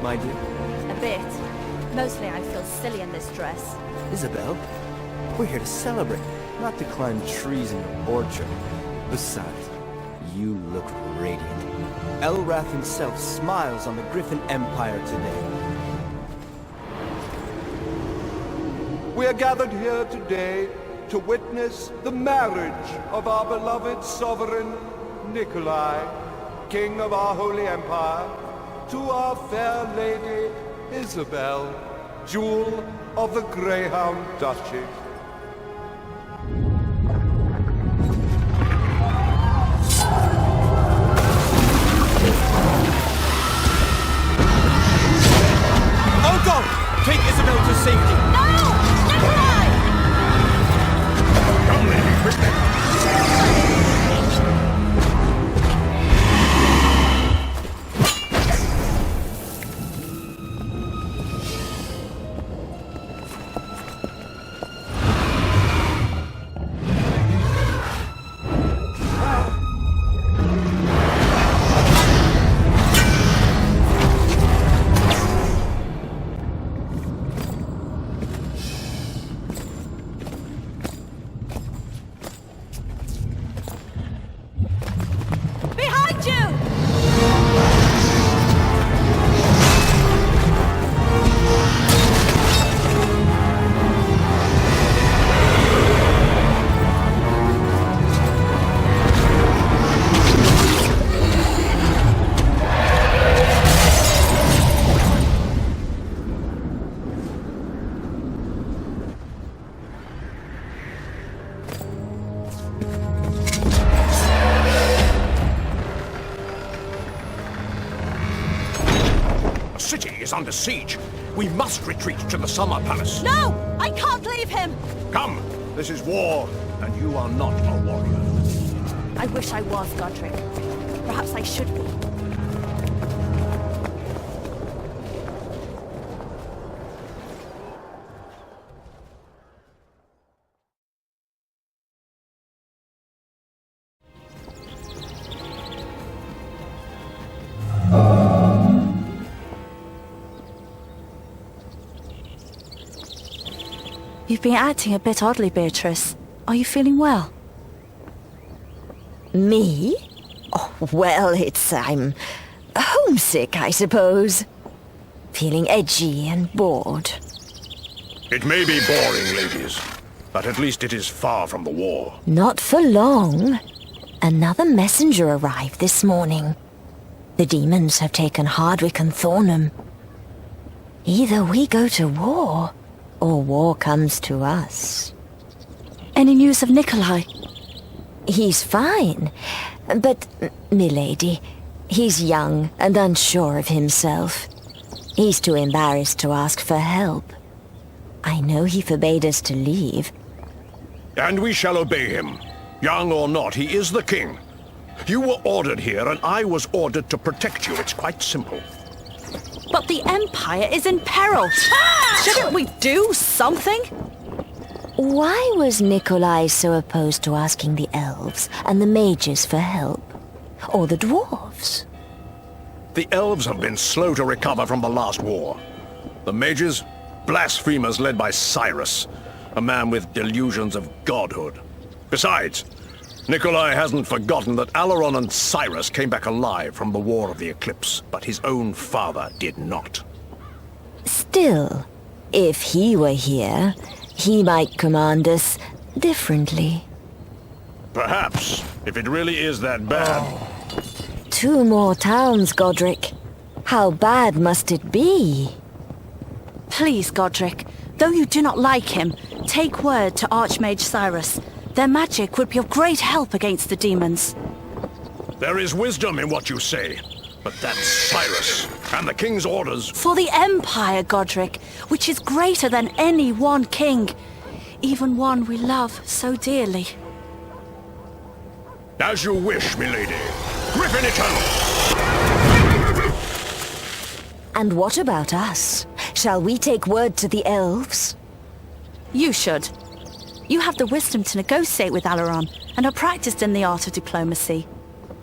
my dear? A bit. Mostly I feel silly in this dress. Isabel, we're here to celebrate, not to climb trees in your orchard. Besides, you look radiant. Elrath himself smiles on the Griffin Empire today. We are gathered here today to witness the marriage of our beloved sovereign, Nikolai, King of our Holy Empire, to our fair lady, Isabel, Jewel of the Greyhound Duchy. Otto! Take Isabel to safety! No! Nikolai! Come, lady, quickly! Behind you! The city is under siege. We must retreat to the Summer Palace. No! I can't leave him! Come, this is war, and you are not a warrior. I wish I was, Godric. Perhaps I should be. You've been acting a bit oddly, Beatrice. Are you feeling well? Me? Oh, well, I'm homesick, I suppose. Feeling edgy and bored. It may be boring, ladies, but at least it is far from the war. Not for long. Another messenger arrived this morning. The demons have taken Hardwick and Thornham. Either we go to war, or war comes to us. Any news of Nikolai? He's fine, but, milady, he's young and unsure of himself. He's too embarrassed to ask for help. I know he forbade us to leave. And we shall obey him. Young or not, he is the king. You were ordered here, and I was ordered to protect you. It's quite simple. But the Empire is in peril. Shouldn't we do something? Why was Nikolai so opposed to asking the elves and the mages for help? Or the dwarves? The elves have been slow to recover from the last war. The mages, blasphemers led by Cyrus, a man with delusions of godhood. Besides, Nikolai hasn't forgotten that Alaron and Cyrus came back alive from the War of the Eclipse, but his own father did not. Still, if he were here, he might command us differently. Perhaps, if it really is that bad. 2 more towns, Godric. How bad must it be? Please, Godric, though you do not like him, take word to Archmage Cyrus. Their magic would be of great help against the demons. There is wisdom in what you say, but that's Cyrus, and the king's orders. For the Empire, Godric, which is greater than any one king, even one we love so dearly. As you wish, milady. Griffin Eternal! And what about us? Shall we take word to the elves? You should. You have the wisdom to negotiate with Alaron and are practiced in the art of diplomacy.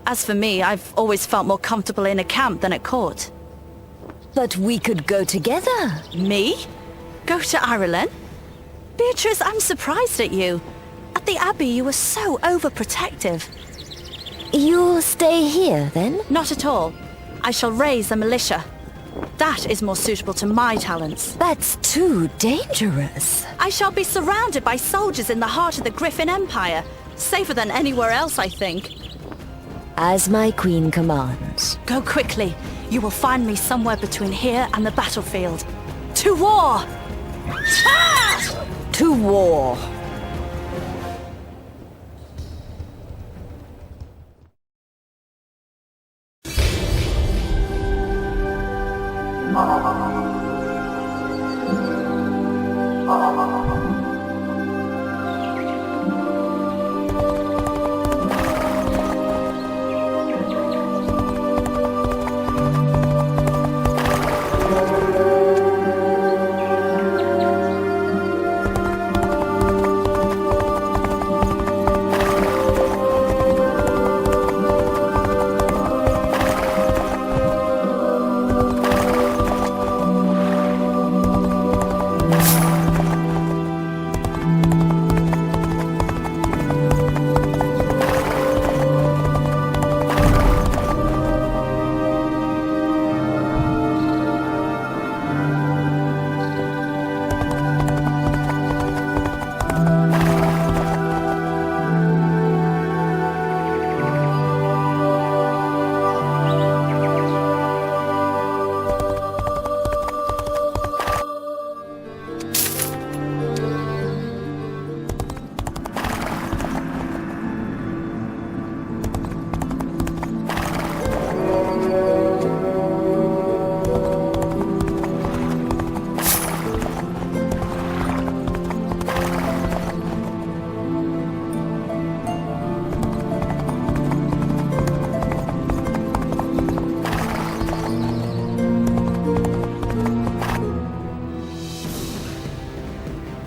As for me, I've always felt more comfortable in a camp than at court. But we could go together. Me? Go to Ireland? Beatrice, I'm surprised at you. At the Abbey, you were so overprotective. You'll stay here, then? Not at all. I shall raise a militia. That is more suitable to my talents. That's too dangerous. I shall be surrounded by soldiers in the heart of the Griffin Empire. Safer than anywhere else, I think. As my queen commands. Go quickly. You will find me somewhere between here and the battlefield. To war! Ah! To war.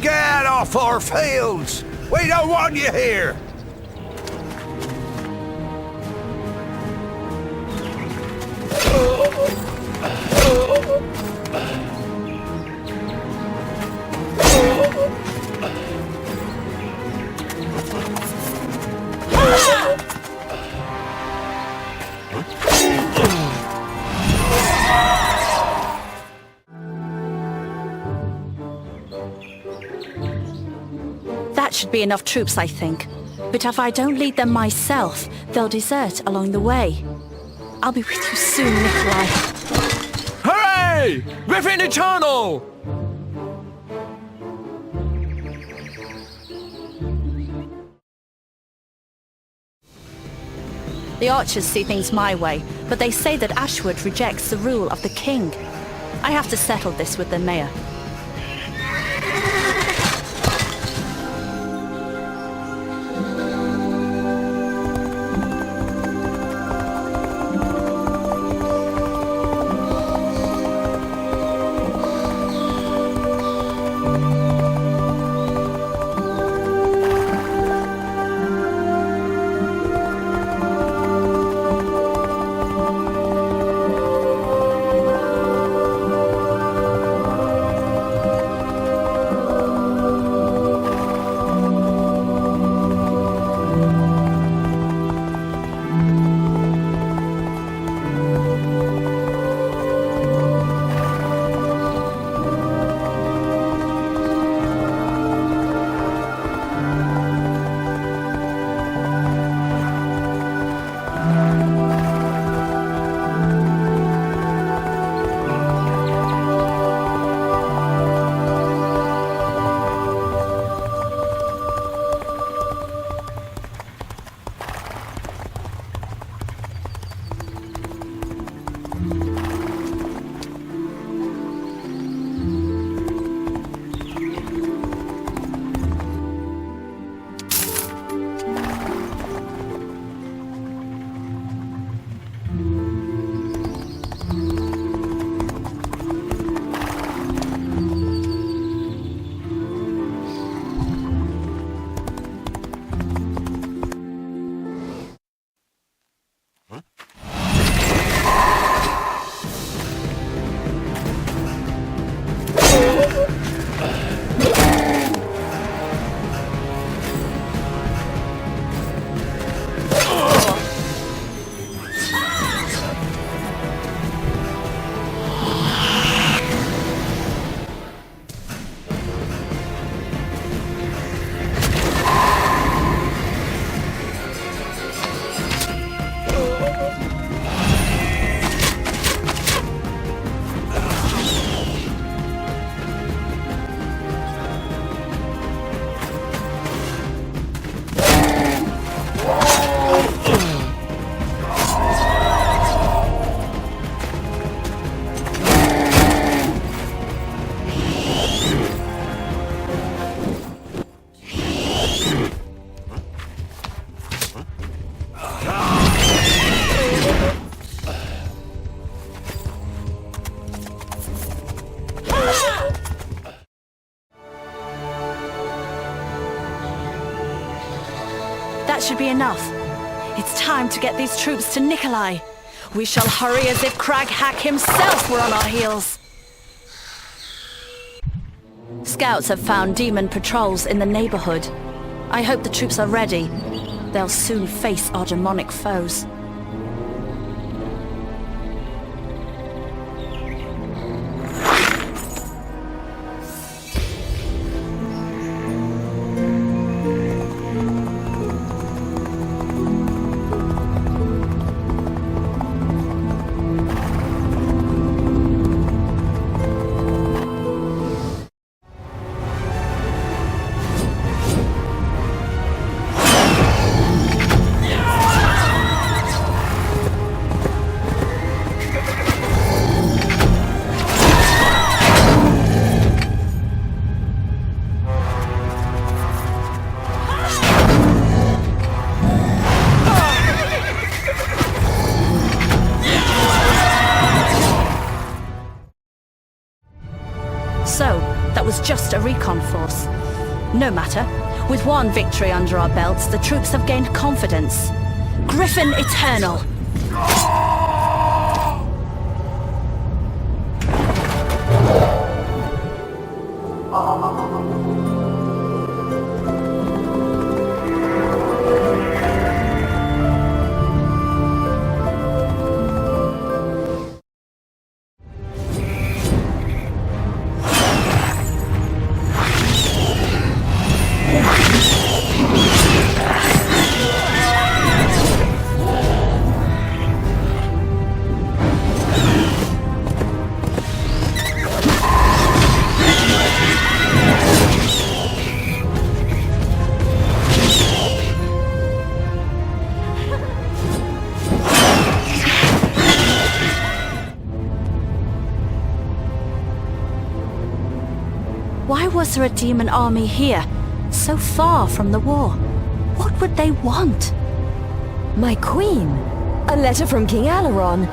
Get off our fields! We don't want you here! That should be enough troops, I think. But if I don't lead them myself, they'll desert along the way. I'll be with you soon, Nikolai. Hooray! Griffin Eternal! The archers see things my way, but they say that Ashwood rejects the rule of the king. I have to settle this with the mayor. That should be enough. It's time to get these troops to Nikolai. We shall hurry as if Craghack himself were on our heels. Scouts have found demon patrols in the neighborhood. I hope the troops are ready. They'll soon face our demonic foes. So, that was just a recon force. No matter. With one victory under our belts, the troops have gained confidence. Griffin Eternal! Why was there a demon army here, so far from the war? What would they want? My queen! A letter from King Alaron.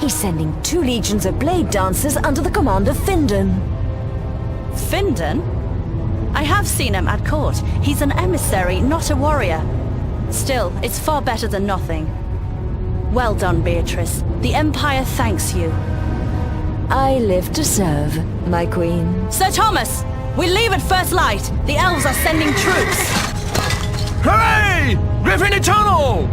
He's sending 2 legions of blade dancers under the command of Findon. Findon? I have seen him at court. He's an emissary, not a warrior. Still, it's far better than nothing. Well done, Beatrice. The Empire thanks you. I live to serve, my queen. Sir Thomas! We leave at first light! The elves are sending troops! Hooray! Griffin Eternal!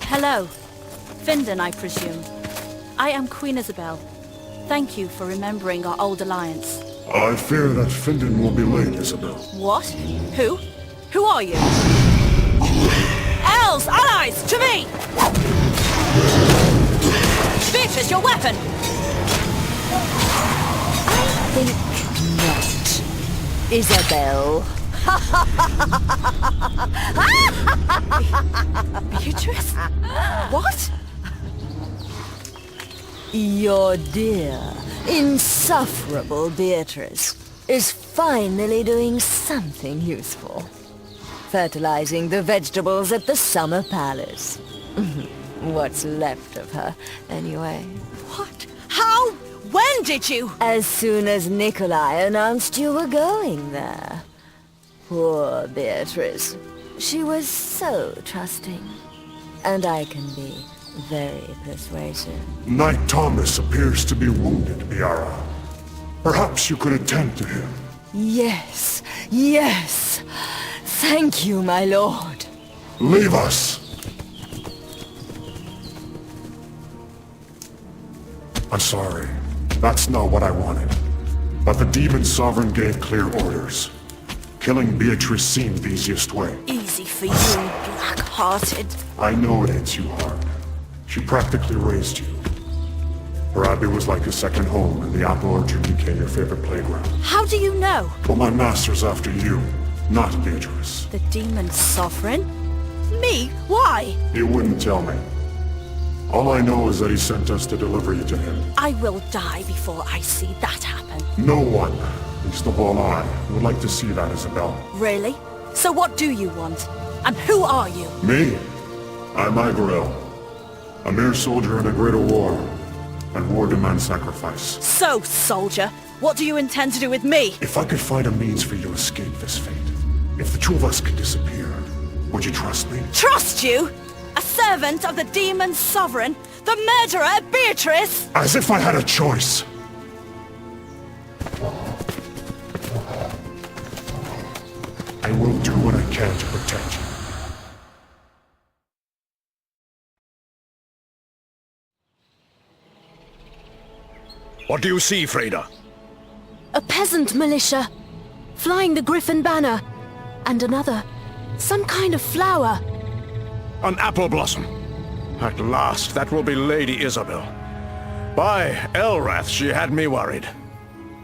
Hello. Findon, I presume. I am Queen Isabel. Thank you for remembering our old alliance. I fear that Findon will be late, Isabel. What? Who? Who are you? Elves! Allies! To me! Beatrice, your weapon! I think not. Isabel. Beatrice? What? Your dear, insufferable Beatrice is finally doing something useful. Fertilizing the vegetables at the Summer Palace. What's left of her, anyway. What? How? When did you? As soon as Nikolai announced you were going there. Poor Beatrice. She was so trusting. And I can be very persuasive. Knight Thomas appears to be wounded, Biara. Perhaps you could attend to him. Yes, yes. Thank you, my lord. Leave us! I'm sorry. That's not what I wanted. But the Demon Sovereign gave clear orders. Killing Beatrice seemed the easiest way. Easy for you, black-hearted. I know it hits you hard. She practically raised you. Her abbey was like a second home, and the apple orchard became your favorite playground. How do you know? But my master's after you, not Beatrice. The Demon Sovereign? Me? Why? He wouldn't tell me. All I know is that he sent us to deliver you to him. I will die before I see that happen. No one, least of all I, would like to see that, Isabel. Really? So what do you want? And who are you? Me? I'm Igorel. A mere soldier in a greater war. and war demands sacrifice. So, soldier, what do you intend to do with me? If I could find a means for you to escape this fate, if the two of us could disappear, would you trust me? Trust you? A servant of the demon sovereign? The murderer, Beatrice? As if I had a choice! I will do what I can to protect you. What do you see, Freda? A peasant militia, flying the Griffin banner, and another, some kind of flower. An apple blossom. At last, that will be Lady Isabel. By Elrath, she had me worried.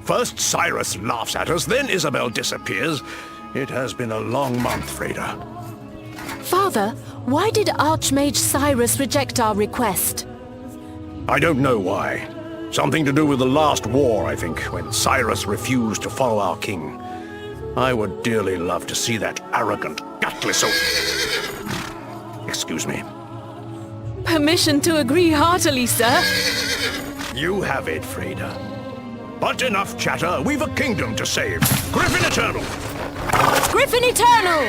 First Cyrus laughs at us, then Isabel disappears. It has been a long month, Freda. Father, why did Archmage Cyrus reject our request? I don't know why. Something to do with the last war, I think, when Cyrus refused to follow our king. I would dearly love to see that arrogant, gutless Excuse me. Permission to agree heartily, sir. You have it, Freda. But enough chatter. We've a kingdom to save. Griffin Eternal! Griffin Eternal!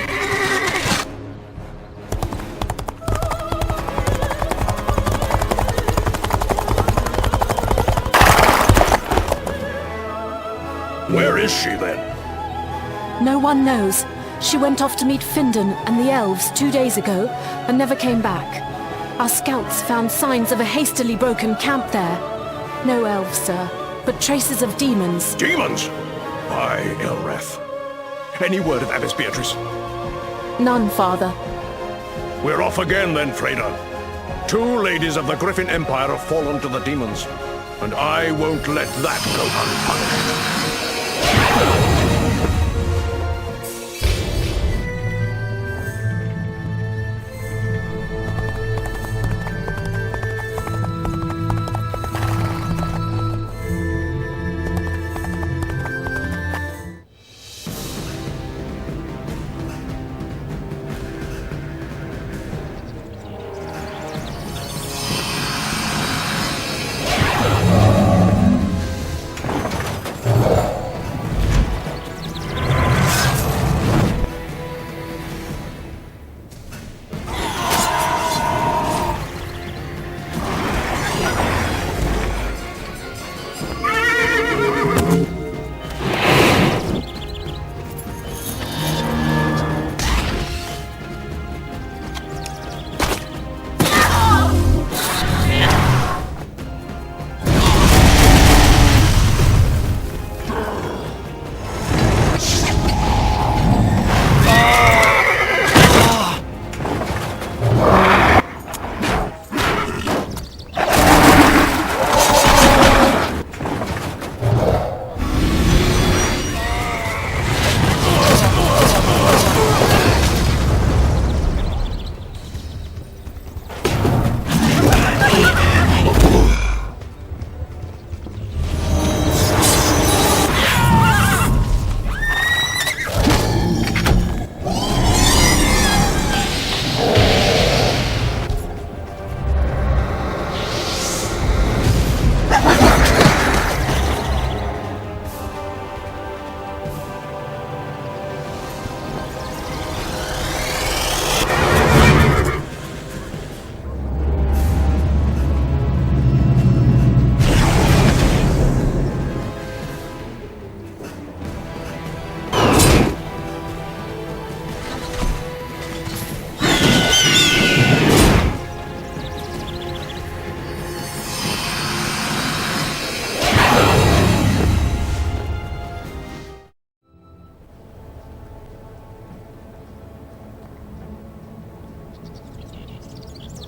Where is she, then? No one knows. She went off to meet Findan and the elves 2 days ago and never came back. Our scouts found signs of a hastily broken camp there. No elves, sir, but traces of demons. Demons? By Elrath. Any word of Abbess Beatrice? None, father. We're off again then, Freda. 2 ladies of the Griffin Empire have fallen to the demons, and I won't let that go unpunished.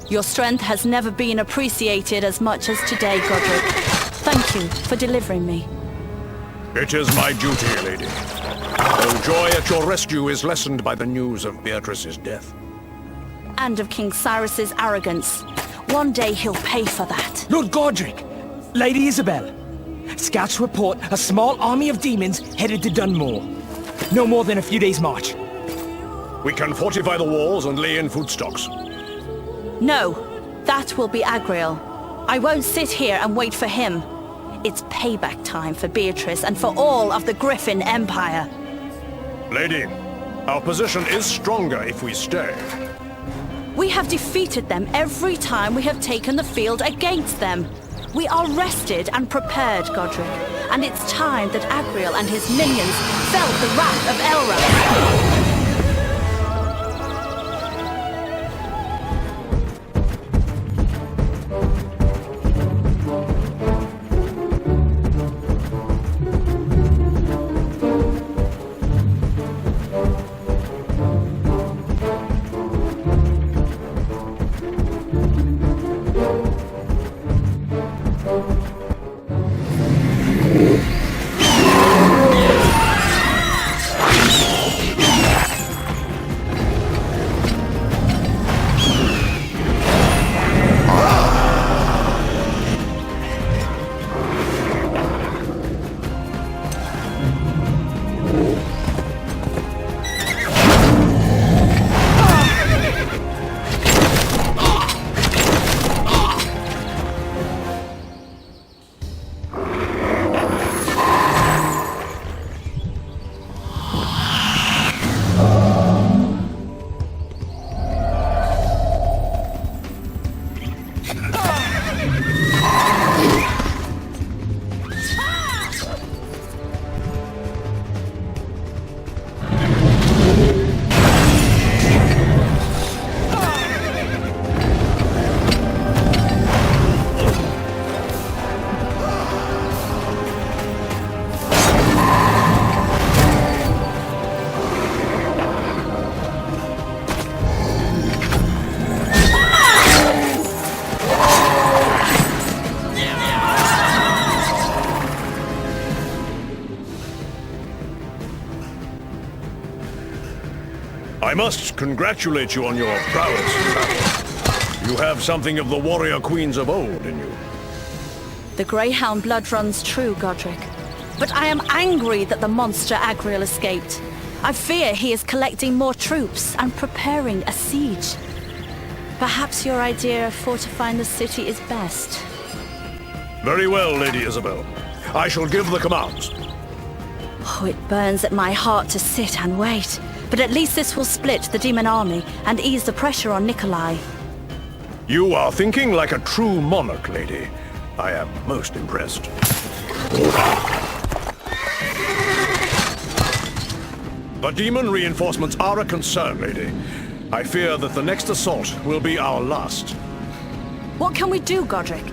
Your strength has never been appreciated as much as today, Godric. Thank you for delivering me. It is my duty, lady. Though joy at your rescue is lessened by the news of Beatrice's death. And of King Cyrus's arrogance. One day he'll pay for that. Lord Godric! Lady Isabel! Scouts report a small army of demons headed to Dunmore. No more than a few days' march. We can fortify the walls and lay in food stocks. No, that will be Agriel. I won't sit here and wait for him. It's payback time for Beatrice and for all of the Griffin Empire. Lady, our position is stronger if we stay. We have defeated them every time we have taken the field against them. We are rested and prepared, Godric, and it's time that Agriel and his minions felt the wrath of Elrath. I must congratulate you on your prowess in battle. You have something of the warrior queens of old in you. The Greyhound blood runs true, Godric. But I am angry that the monster Agriel escaped. I fear he is collecting more troops and preparing a siege. Perhaps your idea of fortifying the city is best. Very well, Lady Isabel. I shall give the commands. Oh, it burns at my heart to sit and wait. But at least this will split the demon army and ease the pressure on Nikolai. You are thinking like a true monarch, lady. I am most impressed. The demon reinforcements are a concern, lady. I fear that the next assault will be our last. What can we do, Godric?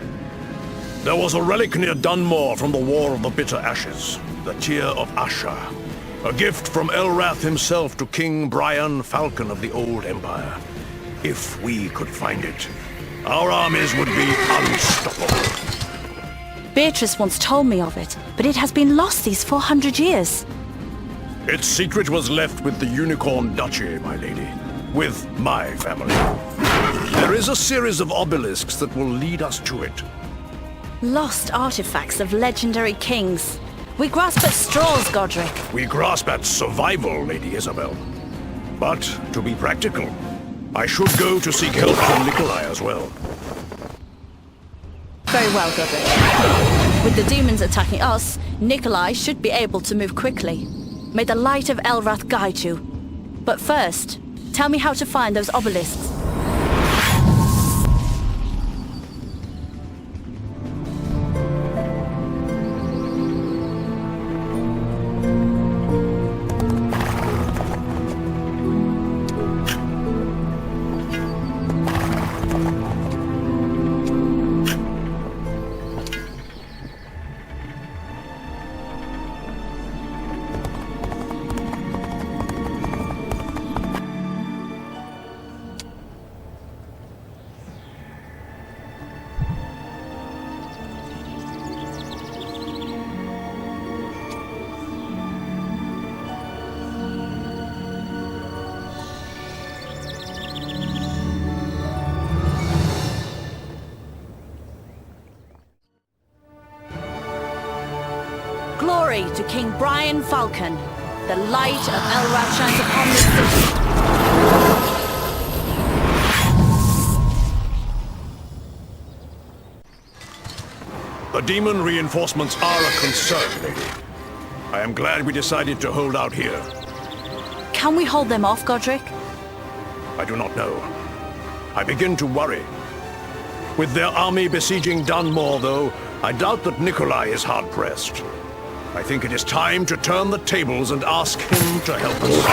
There was a relic near Dunmore from the War of the Bitter Ashes, the Tear of Asher. A gift from Elrath himself to King Brian Falcon of the Old Empire. If we could find it, our armies would be unstoppable. Beatrice once told me of it, but it has been lost these 400 years. Its secret was left with the Unicorn Duchy, my lady. With my family. There is a series of obelisks that will lead us to it. Lost artifacts of legendary kings. We grasp at straws, Godric. We grasp at survival, Lady Isabel. But, to be practical, I should go to seek help from Nikolai as well. Very well, Godric. With the demons attacking us, Nikolai should be able to move quickly. May the light of Elrath guide you. But first, tell me how to find those obelisks. Glory to King Brian Falcon. The light of Elrath shines upon this city. The demon reinforcements are a concern, lady. I am glad we decided to hold out here. Can we hold them off, Godric? I do not know. I begin to worry. With their army besieging Dunmore, though, I doubt that Nikolai is hard-pressed. I think it is time to turn the tables and ask him to help us.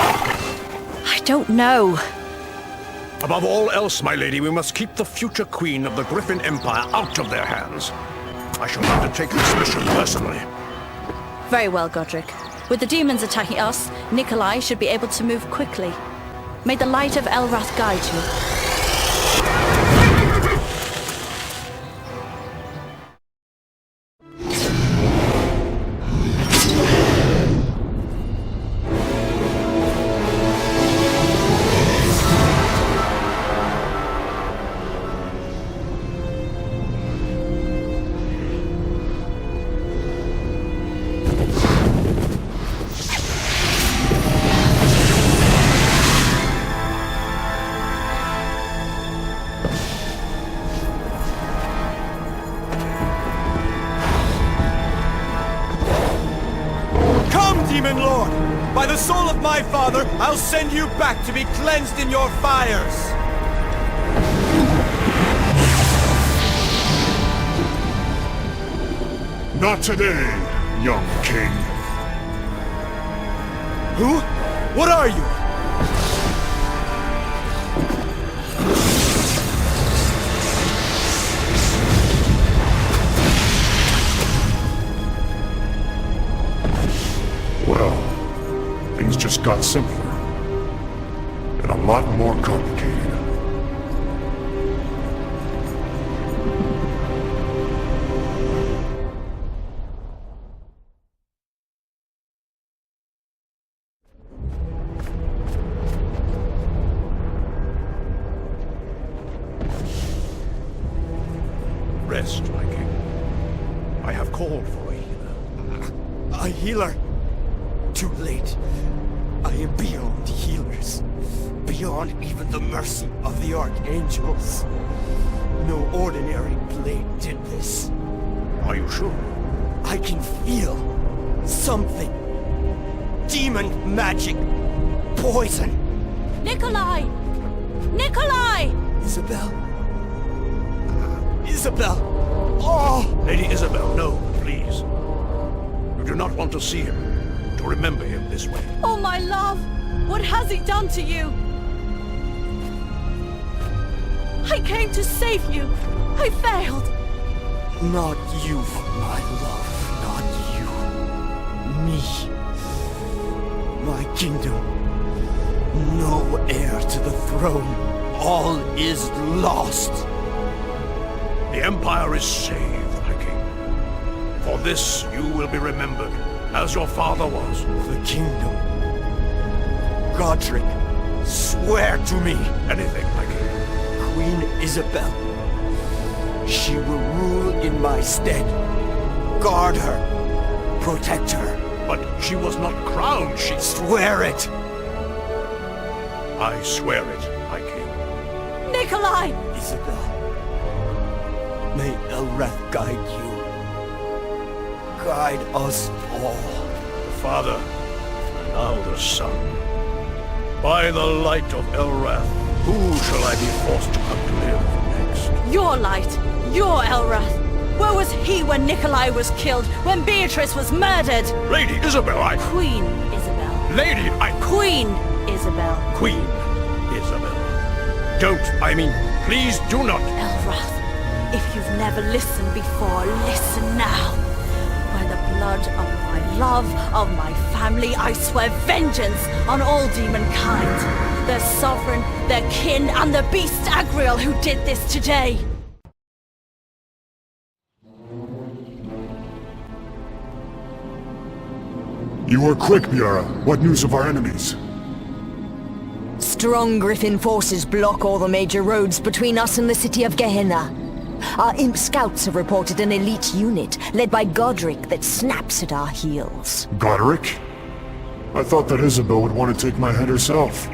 I don't know. Above all else, my lady, we must keep the future queen of the Griffin Empire out of their hands. I shall undertake this mission personally. Very well, Godric. With the demons attacking us, Nikolai should be able to move quickly. May the light of Elrath guide you. Demon Lord! By the soul of my father, I'll send you back to be cleansed in your fires! Not today, young king. Who? What are you? Well, things just got simpler. And a lot more complicated. Rest, my king. I have called for a healer. A healer? Too late. I am beyond healers. Beyond even the mercy of the archangels. No ordinary blade did this. Are you sure? I can feel something. Demon magic. Poison. Nikolai! Nikolai! Isabel. Isabel. Oh! Lady Isabel, no, please. You do not want to see him, to remember him this way. Oh, my love! What has he done to you? I came to save you. I failed. Not you, my love. Not you. Me. My kingdom. No heir to the throne. All is lost. The Empire is saved, my king. For this you will be remembered, as your father was. The kingdom. Godric, swear to me. Anything, my king. Queen Isabel. She will rule in my stead. Guard her. Protect her. But she was not crowned, she... Swear it. I swear it, my king. Nikolai! Isabel. May Elrath guide you. Guide us all. The Father, and now the Son. By the light of Elrath, who shall I be forced to outlive next? Your light! Your Elrath! Where was he when Nikolai was killed? When Beatrice was murdered? Lady Isabel, I... Queen Isabel. Lady, I... Queen Isabel. Queen Isabel. Please do not... Elrath, if you've never listened before, listen now. By the blood of my love, of my family, I swear vengeance on all demon kind. Their sovereign, their kin, and the beast Agriel who did this today. You were quick, Miara. What news of our enemies? Strong Griffin forces block all the major roads between us and the city of Gehenna. Our imp scouts have reported an elite unit, led by Godric, that snaps at our heels. Godric? I thought that Isabel would want to take my head herself.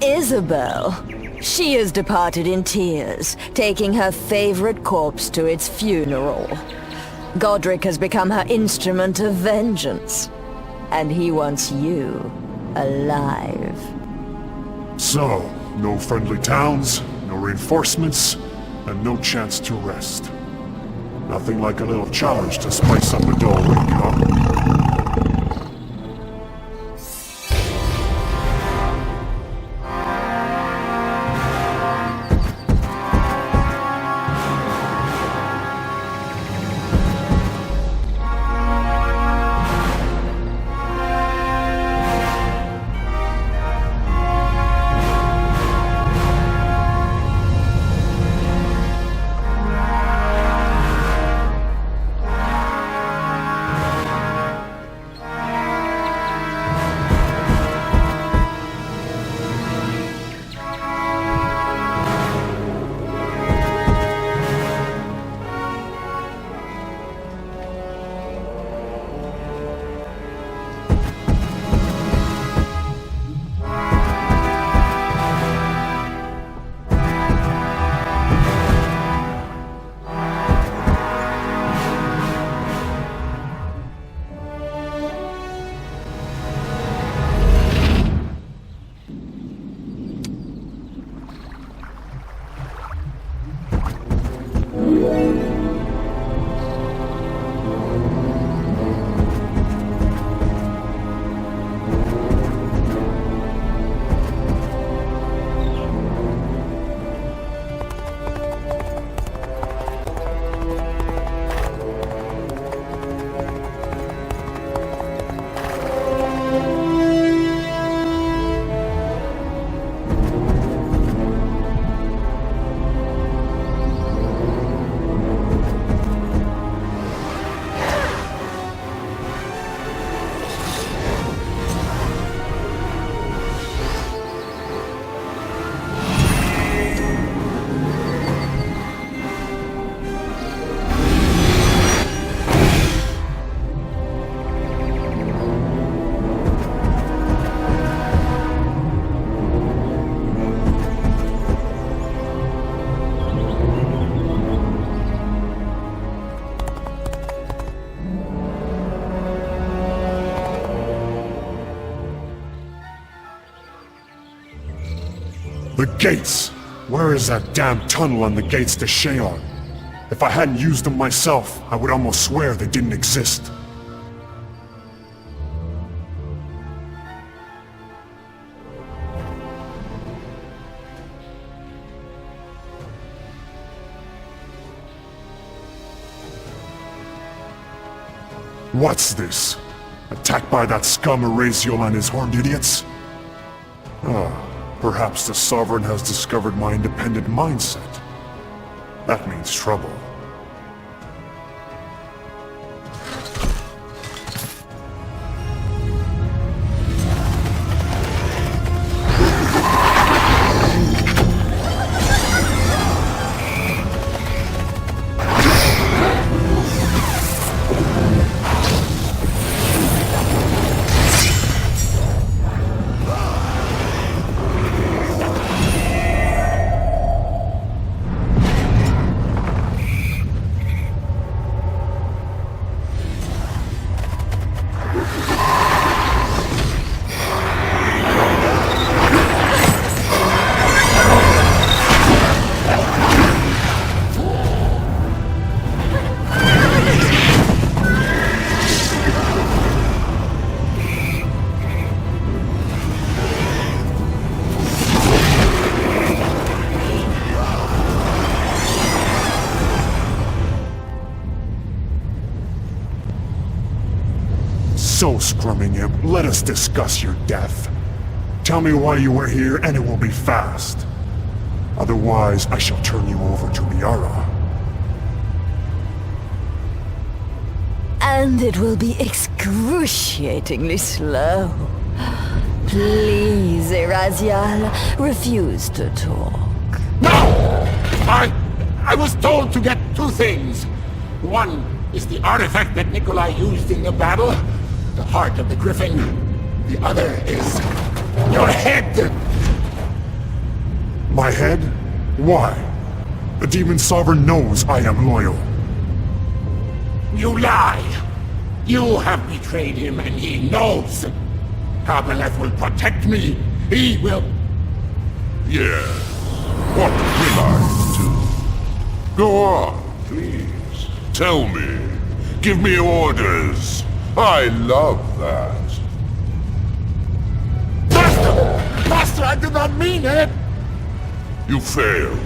Isabel. She has departed in tears, taking her favorite corpse to its funeral. Godric has become her instrument of vengeance. And he wants you alive. So, no friendly towns, no reinforcements, and no chance to rest. Nothing like a little challenge to spice up a dull week, huh? The gates! Where is that damn tunnel and the gates to Sheol? If I hadn't used them myself, I would almost swear they didn't exist. What's this? Attacked by that scum Eraziel and his horned idiots? Perhaps the Sovereign has discovered my independent mindset. That means trouble. So, Scrumming Imp, let us discuss your death. Tell me why you were here, and it will be fast. Otherwise, I shall turn you over to Liara. And it will be excruciatingly slow. Please, Eraziel, refuse to talk. No! I was told to get two things. One is the artifact that Nikolai used in the battle, the heart of the Griffin. The other is your head. My head? Why? The Demon Sovereign knows I am loyal. You lie! You have betrayed him and he knows! Kabbaleth will protect me! He will... Yes. What will I do? Go on, please. Tell me. Give me orders. I love that. Master! Master, I do not mean it! You fail.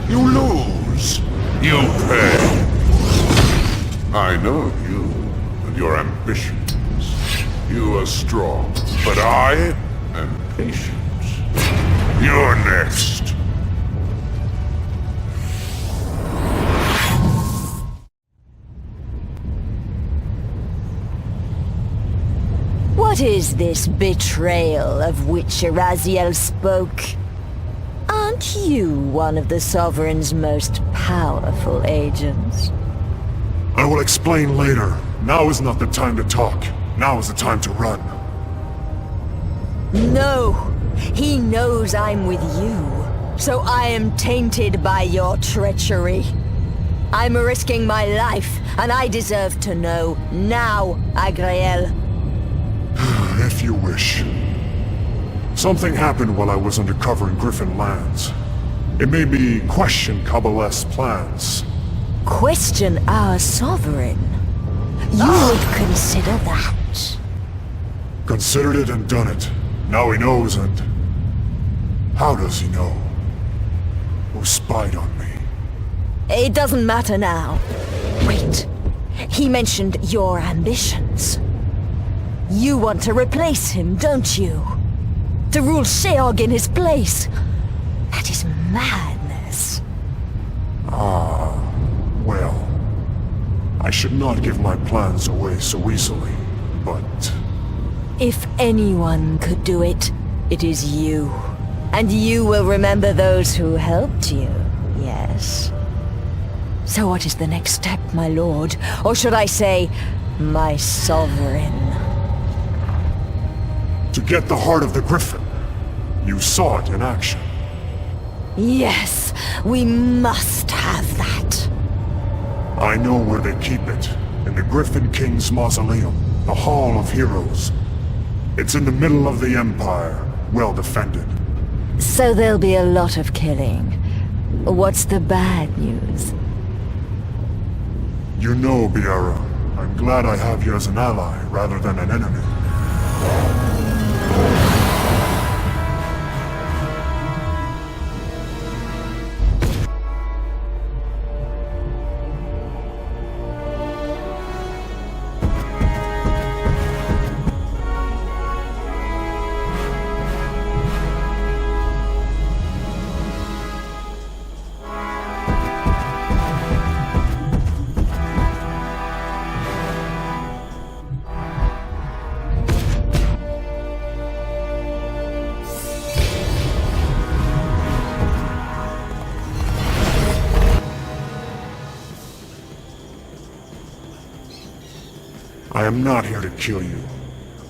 You lose. You pay. I know you and your ambitions. You are strong, but I am patient. You're next. What is this betrayal of which Araziel spoke? Aren't you one of the Sovereign's most powerful agents? I will explain later. Now is not the time to talk. Now is the time to run. No! He knows I'm with you, so I am tainted by your treachery. I'm risking my life, and I deserve to know now, Agriel. If you wish. Something happened while I was undercover in Griffin Lands. It made me question Kabbaleth's plans. Question our Sovereign? You would consider that? Considered it and done it. Now he knows, and... how does he know? Who spied on me? It doesn't matter now. Wait. He mentioned your ambitions. You want to replace him, don't you? To rule Sheog in his place. That is madness. Well... I should not give my plans away so easily, but... If anyone could do it, it is you. And you will remember those who helped you, yes? So what is the next step, my lord? Or should I say, my sovereign? To get the heart of the Griffin. You saw it in action. Yes, we must have that. I know where they keep it. In the Griffin King's Mausoleum, the Hall of Heroes. It's in the middle of the Empire, well defended. So there'll be a lot of killing. What's the bad news? You know, Biara, I'm glad I have you as an ally rather than an enemy. I am not here to kill you.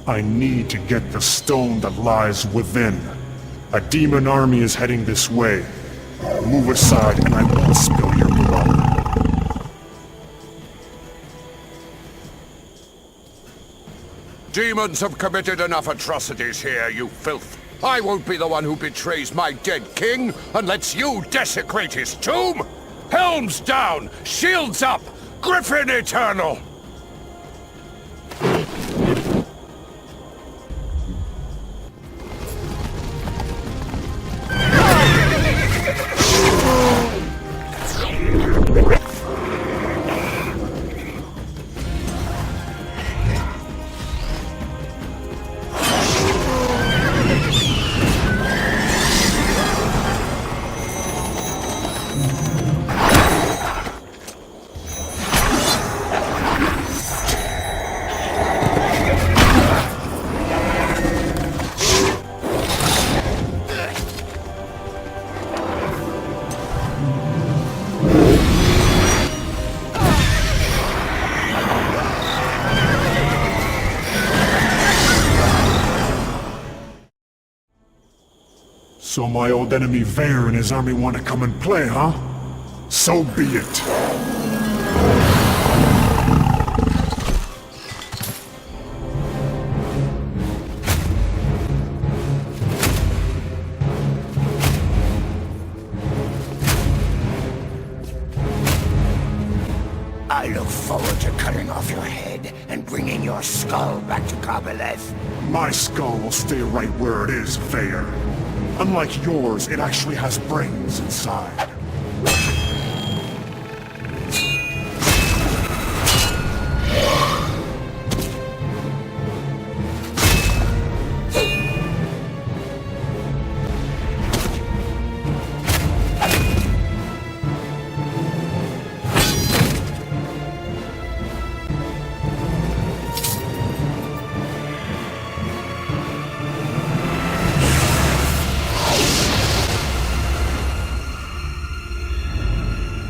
I need to get the stone that lies within. A demon army is heading this way. Move aside and I won't spill your blood. Demons have committed enough atrocities here, you filth. I won't be the one who betrays my dead king and lets you desecrate his tomb! Helms down! Shields up! Griffin eternal! my old enemy Vare and his army want to come and play, huh? So be it. I look forward to cutting off your head and bringing your skull back to Kabbaleth. My skull will stay right where it is, Vare. Unlike yours, it actually has brains inside.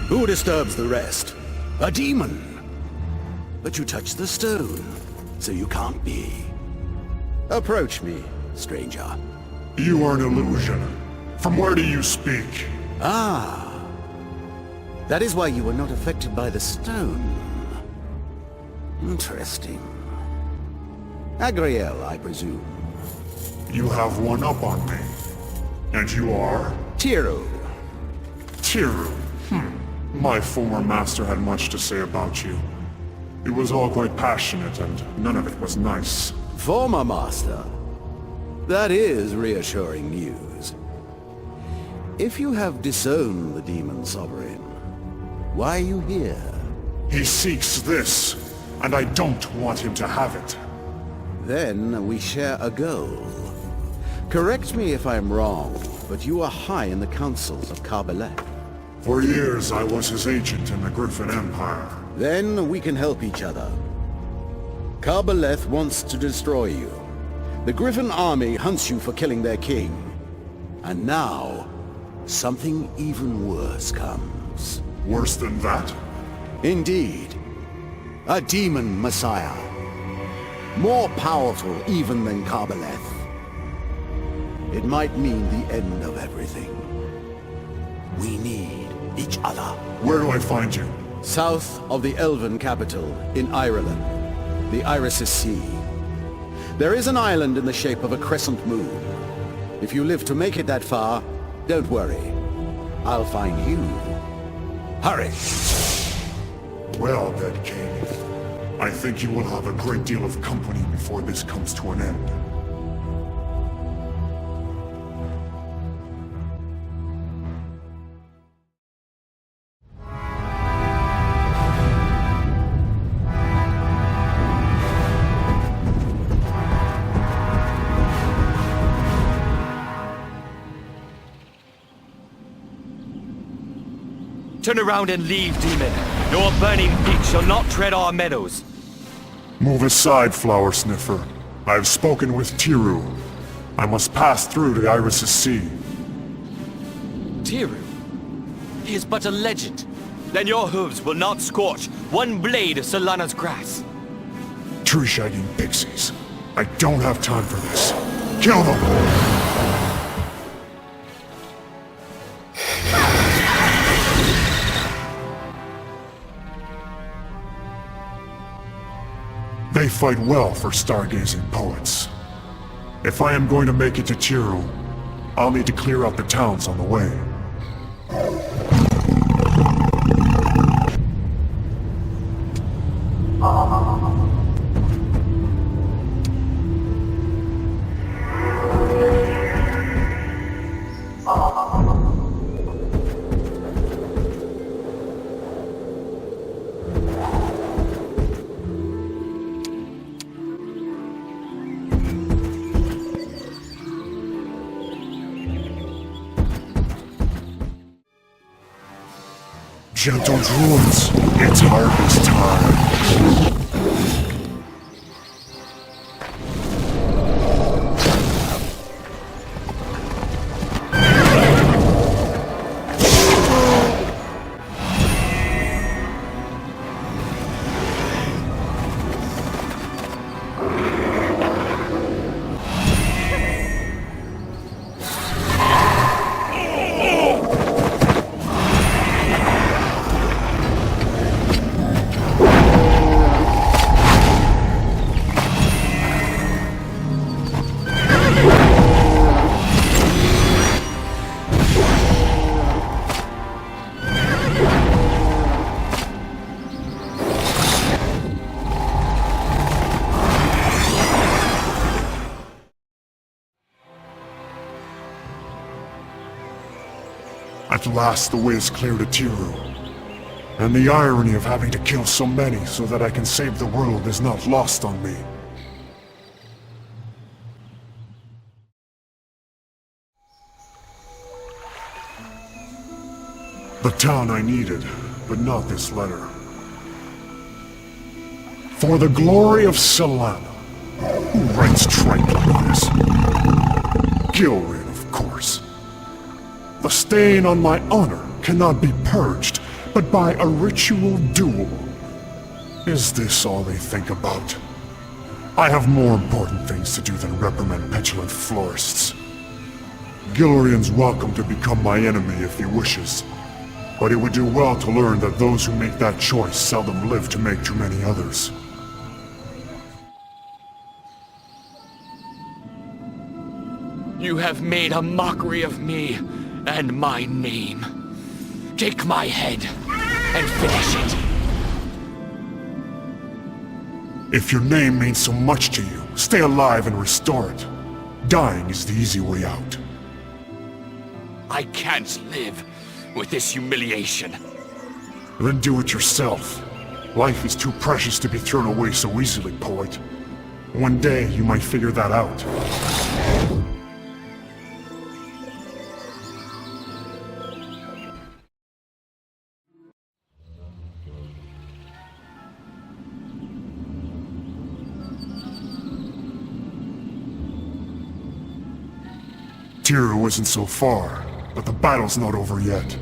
Who disturbs the rest? A demon. But you touched the stone, so you can't be. Approach me, stranger. You are an illusion. From where do you speak? Ah. That is why you were not affected by the stone. Interesting. Agriel, I presume. You have one up on me. And you are? Tiru. Tiru. My former master had much to say about you. It was all quite passionate, and none of it was nice. Former master. That is reassuring news. If you have disowned the Demon Sovereign, why are you here? He seeks this, and I don't want him to have it. Then we share a goal. Correct me if I'm wrong, but you are high in the councils of Kabbaleth. For years, I was his agent in the Griffin Empire. Then we can help each other. Kabbaleth wants to destroy you. The Griffin army hunts you for killing their king. And now, something even worse comes. Worse than that? Indeed. A demon messiah. More powerful even than Kabbaleth. It might mean the end of everything. We need each other. Where do I find you? South of the Elven capital, in Ireland, the Iris Sea. There is an island in the shape of a crescent moon. If you live to make it that far, don't worry. I'll find you. Hurry! Well, Dead King, I think you will have a great deal of company before this comes to an end. Turn around and leave, demon. Your burning feet shall not tread our meadows. Move aside, Flower Sniffer. I have spoken with Tiru. I must pass through the Iris' Sea. Tiru? He is but a legend. Then your hooves will not scorch one blade of Solana's grass. Tree-shagging pixies. I don't have time for this. Kill them! They fight well for stargazing poets. If I am going to make it to Tiru, I'll need to clear out the towns on the way. Gentle druids, it's harvest time. At last the way is clear to Tiru. And the irony of having to kill so many so that I can save the world is not lost on me. The town I needed, but not this letter. For the glory of Solana. Who writes tripe like this? Gilrin, of course. The stain on my honor cannot be purged, but by a ritual duel. Is this all they think about? I have more important things to do than reprimand petulant florists. Gilrian's welcome to become my enemy if he wishes. But he would do well to learn that those who make that choice seldom live to make too many others. You have made a mockery of me and my name. Take my head and finish it. If your name means so much to you, stay alive and restore it. Dying is the easy way out. I can't live with this humiliation. Then do it yourself. Life is too precious to be thrown away so easily, poet. One day you might figure that out. Tiru isn't so far, but the battle's not over yet.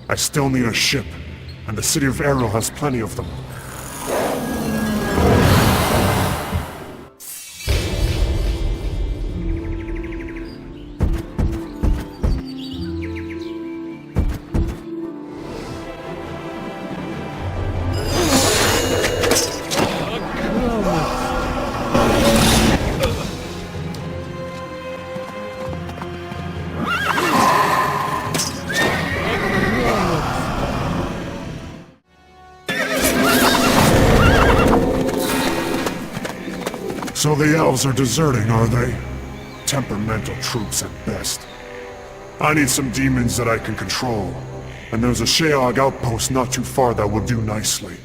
I still need a ship, and the city of Errol has plenty of them. So the elves are deserting, are they? Temperamental troops at best. I need some demons that I can control, and there's a Sheog outpost not too far that will do nicely.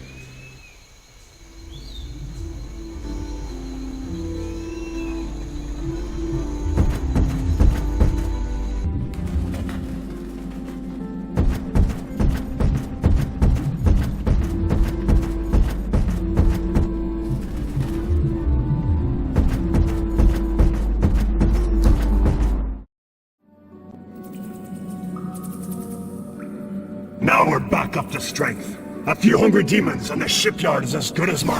Now we're back up to strength. A few hungry demons and the shipyard is as good as mine.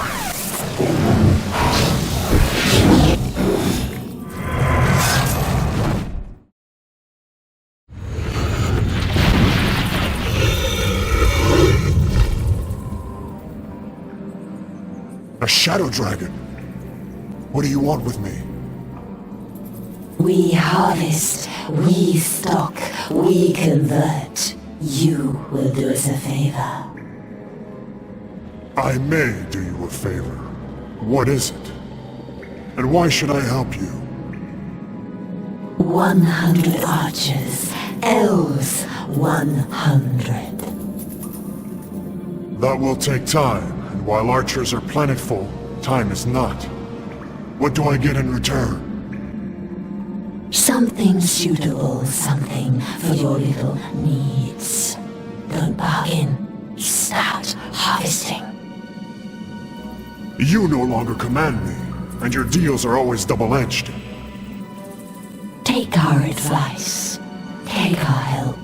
A shadow dragon? What do you want with me? We harvest, we stock, we convert. You will do us a favor. I may do you a favor. What is it? And why should I help you? 100 archers. Elves 100. That will take time, and while archers are plentiful, time is not. What do I get in return? Something suitable, something for your little needs. Don't bargain. Start harvesting. You no longer command me, and your deals are always double-edged. Take our advice. Take our help.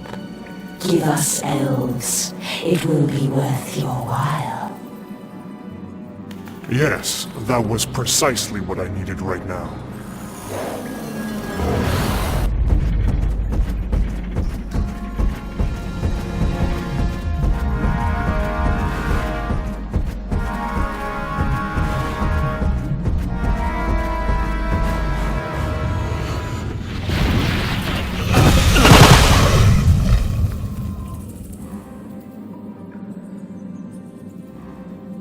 Give us elves. It will be worth your while. Yes, that was precisely what I needed right now.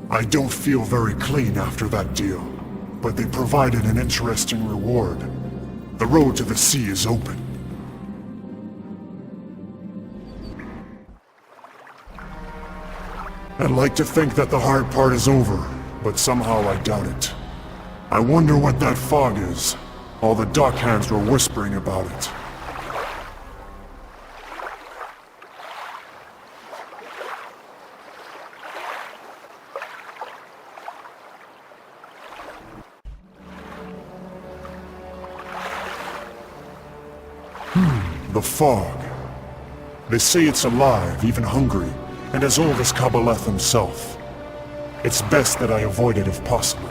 I don't feel very clean after that deal, but they provided an interesting reward. The road to the sea is open. I'd like to think that the hard part is over, but somehow I doubt it. I wonder what that fog is. All the Dark Hands were whispering about it. The fog. They say it's alive, even hungry, and as old as Kabbaleth himself. It's best that I avoid it if possible.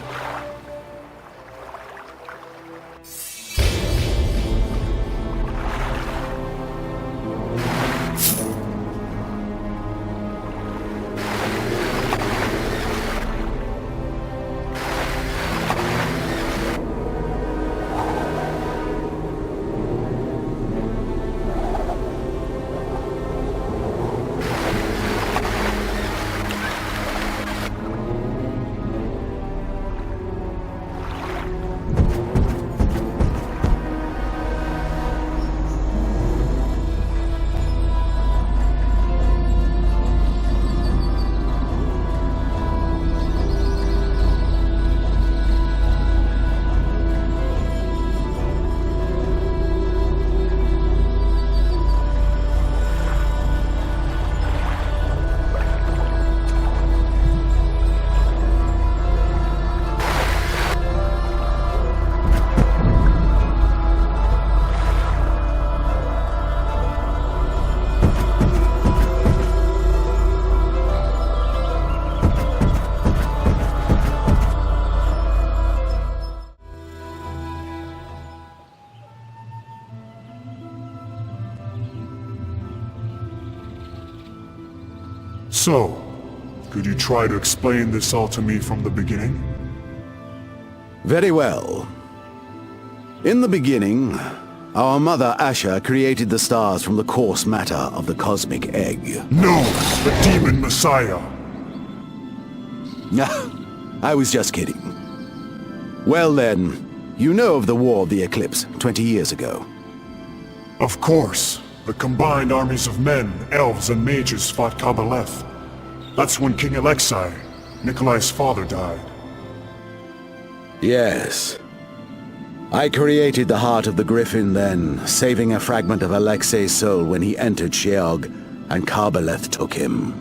So, could you try to explain this all to me from the beginning? Very well. In the beginning, our mother Asher created the stars from the coarse matter of the cosmic egg. No! The Demon Messiah! I was just kidding. Well then, you know of the War of the Eclipse 20 years ago. Of course. The combined armies of men, elves, and mages fought Kabbaleth. That's when King Alexei, Nikolai's father, died. Yes. I created the heart of the Griffin then, saving a fragment of Alexei's soul when he entered Sheog, and Kabbaleth took him.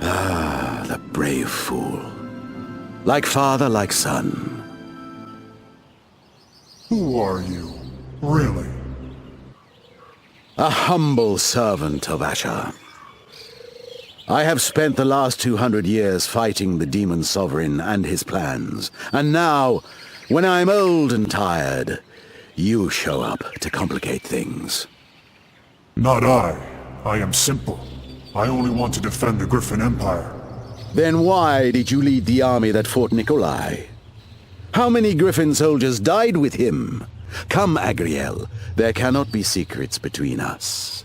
Ah, the brave fool. Like father, like son. Who are you? Really? A humble servant of Asher. I have spent the last 200 years fighting the Demon Sovereign and his plans, and now, when I'm old and tired, you show up to complicate things. Not I. I am simple. I only want to defend the Griffin Empire. Then why did you lead the army that fought Nikolai? How many Griffin soldiers died with him? Come, Agriel. There cannot be secrets between us.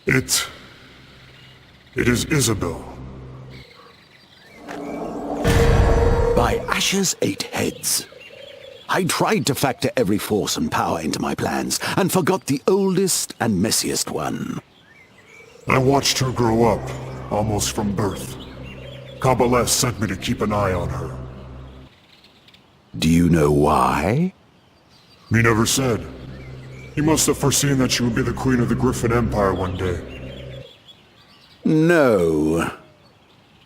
It is Isabel. By Asher's 8 heads. I tried to factor every force and power into my plans, and forgot the oldest and messiest one. I watched her grow up, almost from birth. Kabbaleth sent me to keep an eye on her. Do you know why? He never said. He must have foreseen that she would be the queen of the Griffin Empire one day. No.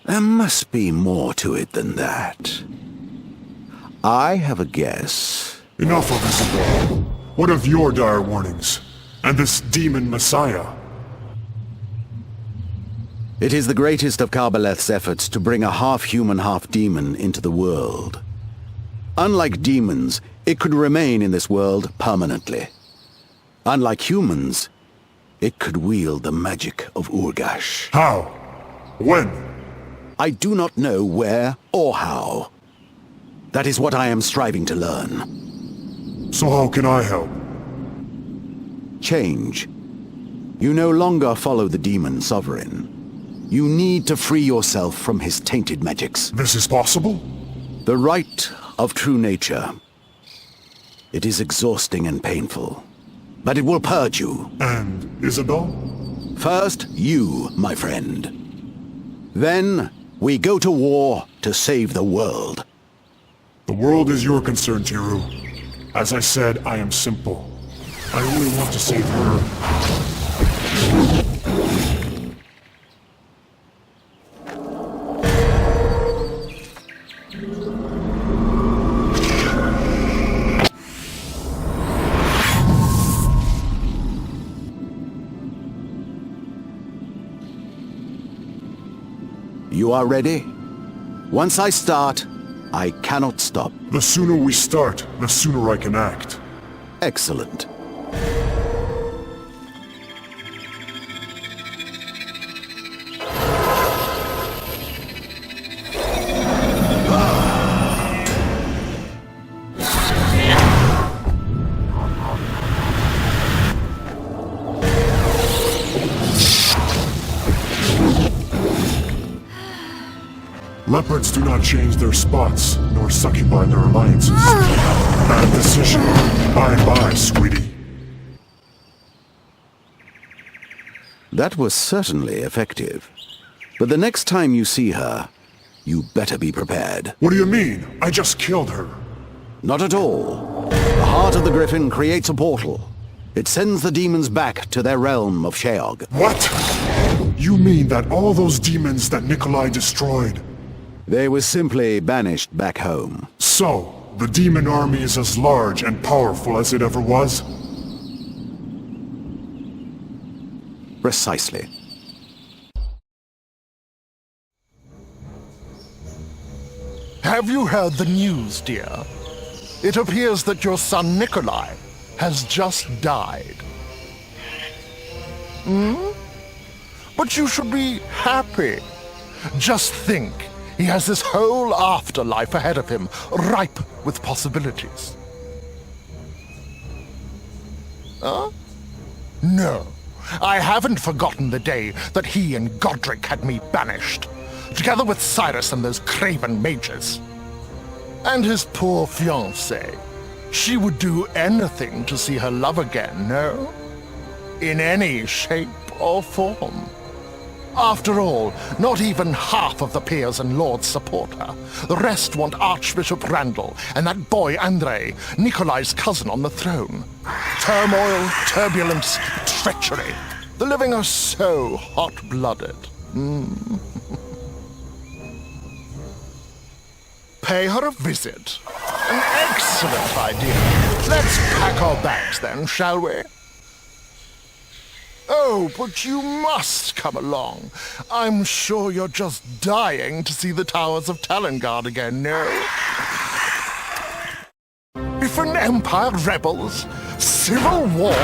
There must be more to it than that. I have a guess. Enough of Isabel. What of your dire warnings? And this demon Messiah? It is the greatest of Kabbaleth's efforts to bring a half-human, half-demon into the world. Unlike demons, it could remain in this world permanently. Unlike humans, it could wield the magic of Urgash. How? When? I do not know where or how. That is what I am striving to learn. So how can I help? Change. You no longer follow the Demon Sovereign. You need to free yourself from his tainted magics. This is possible? The right of true nature. It is exhausting and painful, but it will purge you. And Isabel? First, you, my friend. Then, we go to war to save the world. The world is your concern, Tiru. As I said, I am simple. I only want to save her. You are ready? Once I start, I cannot stop. The sooner we start, the sooner I can act. Excellent. Leopards do not change their spots, nor succuby their alliances. Bad decision. Bye-bye, sweetie. That was certainly effective. But the next time you see her, you better be prepared. What do you mean? I just killed her. Not at all. The heart of the Griffin creates a portal. It sends the demons back to their realm of Sheog. What? You mean that all those demons that Nikolai destroyed? They were simply banished back home. So, the demon army is as large and powerful as it ever was? Precisely. Have you heard the news, dear? It appears that your son Nikolai has just died. But you should be happy. Just think, he has this whole afterlife ahead of him, ripe with possibilities. Huh? No, I haven't forgotten the day that he and Godric had me banished, together with Cyrus and those craven mages. And his poor fiancée. She would do anything to see her love again, no? In any shape or form. After all, not even half of the peers and lords support her. The rest want Archbishop Randall and that boy Andrei, Nikolai's cousin on the throne. Turmoil, turbulence, treachery. The living are so hot-blooded. Pay her a visit. An excellent idea. Let's pack our bags then, shall we? Oh, but you must come along. I'm sure you're just dying to see the towers of Talengard again, no? Griffin Empire rebels? Civil war?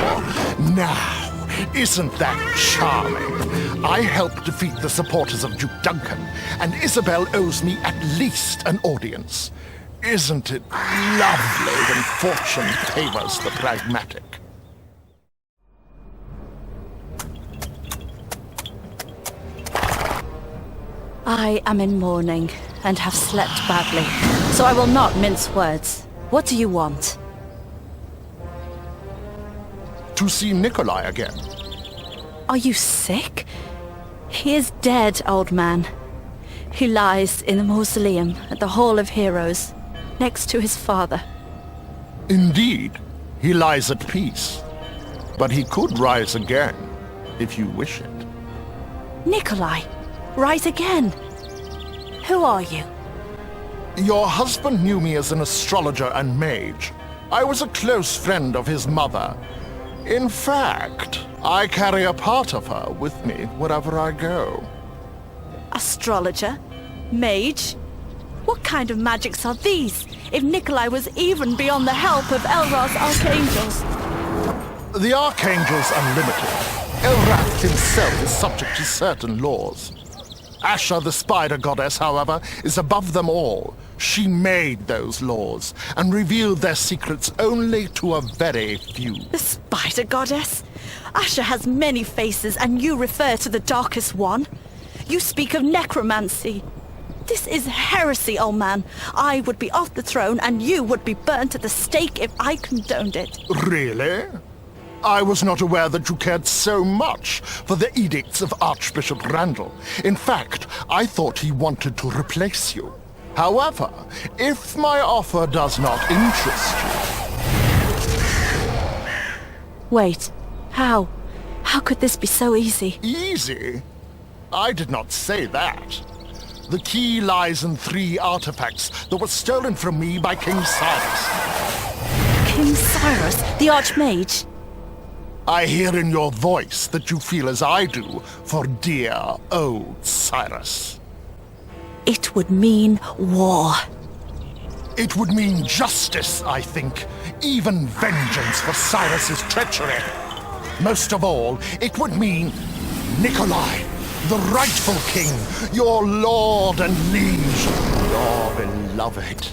Now, isn't that charming? I helped defeat the supporters of Duke Duncan, and Isabel owes me at least an audience. Isn't it lovely when fortune favors the pragmatic? I am in mourning and have slept badly, so I will not mince words. What do you want? To see Nikolai again. Are you sick? He is dead, old man. He lies in the mausoleum at the Hall of Heroes, next to his father. Indeed, he lies at peace. But he could rise again, if you wish it. Nikolai, rise again. Who are you? Your husband knew me as an astrologer and mage. I was a close friend of his mother. In fact, I carry a part of her with me wherever I go. Astrologer? Mage? What kind of magics are these, if Nikolai was even beyond the help of Elra's archangels? The archangels are limited. Elrath himself is subject to certain laws. Asha, the spider goddess, however, is above them all. She made those laws and revealed their secrets only to a very few. The spider goddess? Asha has many faces, and you refer to the darkest one? You speak of necromancy. This is heresy, old man. I would be off the throne, and you would be burnt at the stake if I condoned it. Really? I was not aware that you cared so much for the edicts of Archbishop Randall. In fact, I thought he wanted to replace you. However, if my offer does not interest you... Wait, how? How could this be so easy? Easy? I did not say that. The key lies in 3 artifacts that were stolen from me by King Cyrus. King Cyrus, the Archmage? I hear in your voice that you feel as I do for dear old Cyrus. It would mean war. It would mean justice, I think. Even vengeance for Cyrus's treachery. Most of all, it would mean Nikolai, the rightful king, your lord and liege, your beloved.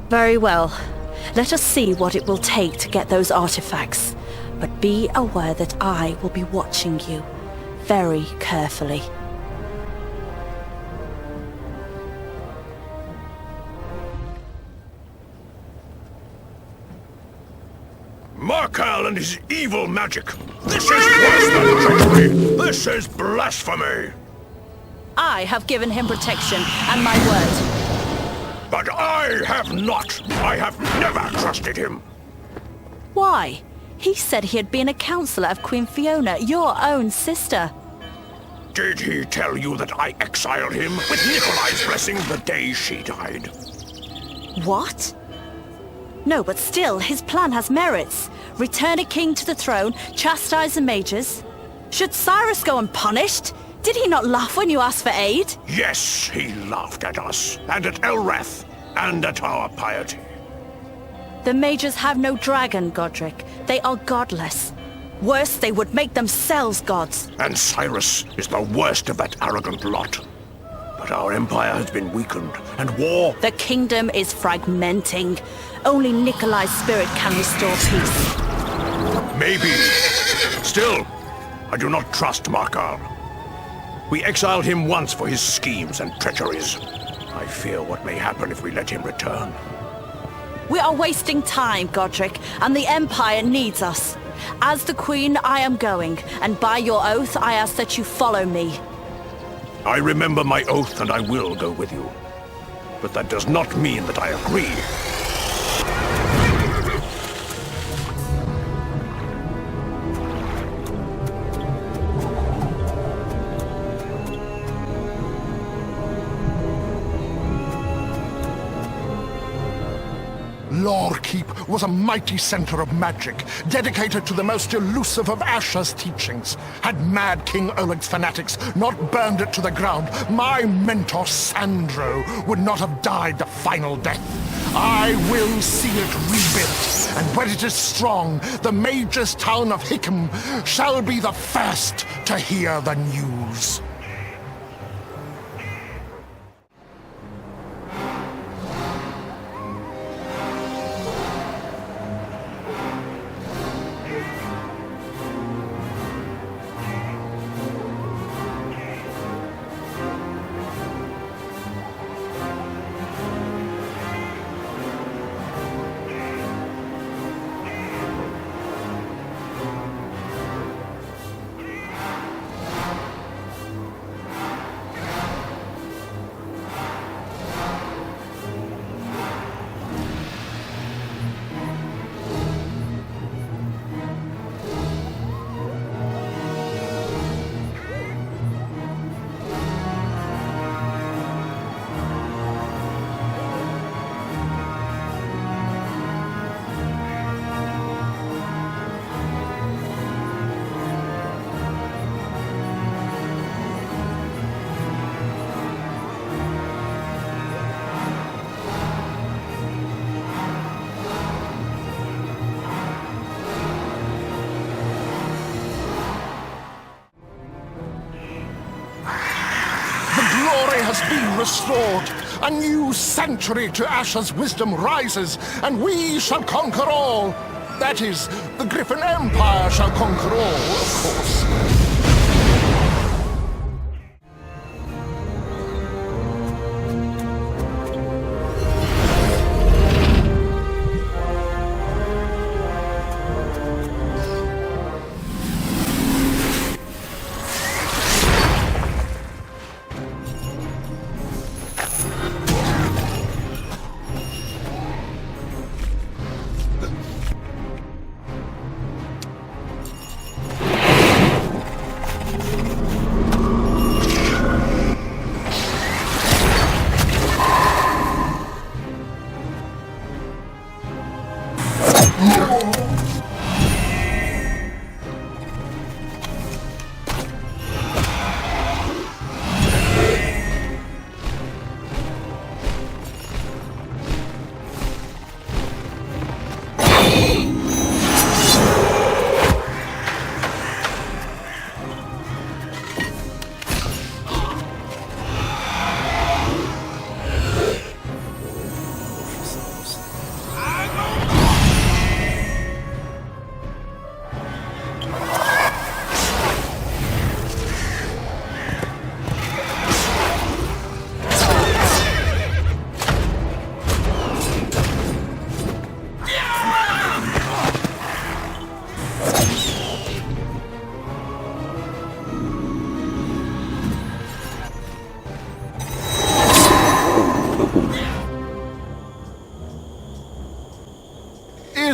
Very well. Let us see what it will take to get those artifacts. But be aware that I will be watching you very carefully. Markal and his evil magic. This is worse than treachery. This is blasphemy. I have given him protection and my word. But I have not. I have never trusted him. Why? He said he had been a counselor of Queen Fiona, your own sister. Did he tell you that I exiled him with Nikolai's blessing the day she died? What? No, but still, his plan has merits. Return a king to the throne, chastise the mages. Should Cyrus go unpunished? Did he not laugh when you asked for aid? Yes, he laughed at us, and at Elrath, and at our piety. The mages have no dragon, Godric. They are godless. Worse, they would make themselves gods. And Cyrus is the worst of that arrogant lot. But our empire has been weakened, and war... The kingdom is fragmenting. Only Nikolai's spirit can restore peace. Maybe. Still, I do not trust Markal. We exiled him once for his schemes and treacheries. I fear what may happen if we let him return. We are wasting time, Godric, and the Empire needs us. As the Queen, I am going, and by your oath, I ask that you follow me. I remember my oath, and I will go with you. But that does not mean that I agree. Lorkeep was a mighty center of magic, dedicated to the most elusive of Asher's teachings. Had Mad King Oleg's fanatics not burned it to the ground, my mentor Sandro would not have died the final death. I will see it rebuilt, and when it is strong, the mage's town of Hickam shall be the first to hear the news. Has been restored. A new century to Asher's wisdom rises, and we shall conquer all. That is, the Griffin Empire shall conquer all, of course.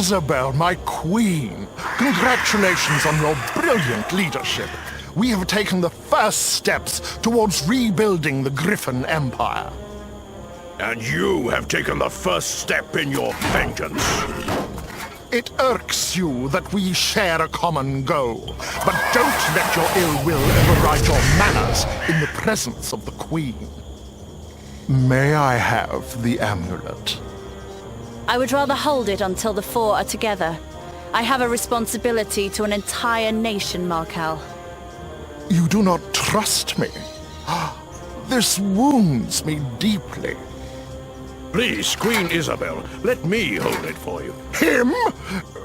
Isabel, my queen, congratulations on your brilliant leadership. We have taken the first steps towards rebuilding the Griffin Empire. And you have taken the first step in your vengeance. It irks you that we share a common goal, but don't let your ill will override your manners in the presence of the Queen. May I have the amulet? I would rather hold it until the four are together. I have a responsibility to an entire nation, Markel. You do not trust me. This wounds me deeply. Please, Queen Isabel, let me hold it for you. Him?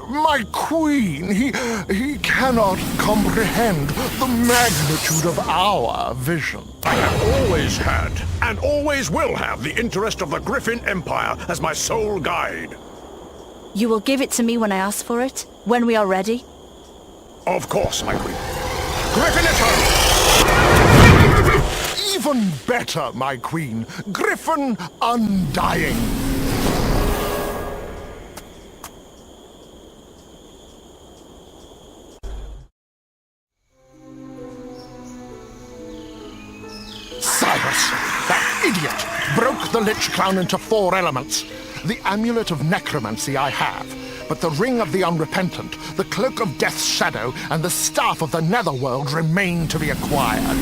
My queen, he cannot comprehend the magnitude of our vision. I have always had, and always will have, the interest of the Griffin Empire as my sole guide. You will give it to me when I ask for it? When we are ready? Of course, my queen. Griffin at home! Even better, my queen. Griffin Undying. Cyrus, that idiot, broke the Lich Clown into 4 elements. The Amulet of Necromancy I have, but the Ring of the Unrepentant, the Cloak of Death's Shadow, and the Staff of the Netherworld remain to be acquired.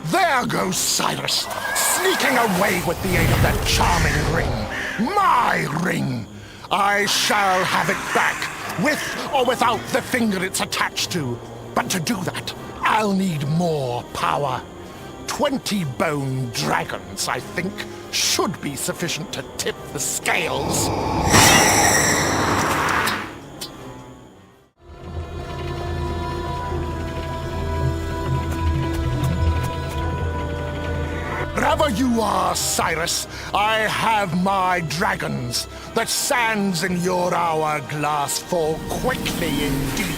There goes Cyrus, sneaking away with the aid of that charming ring. My ring! I shall have it back, with or without the finger it's attached to. But to do that, I'll need more power. 20 bone dragons, I think, should be sufficient to tip the scales. Wherever you are, Cyrus, I have my dragons. The sands in your hourglass fall quickly indeed.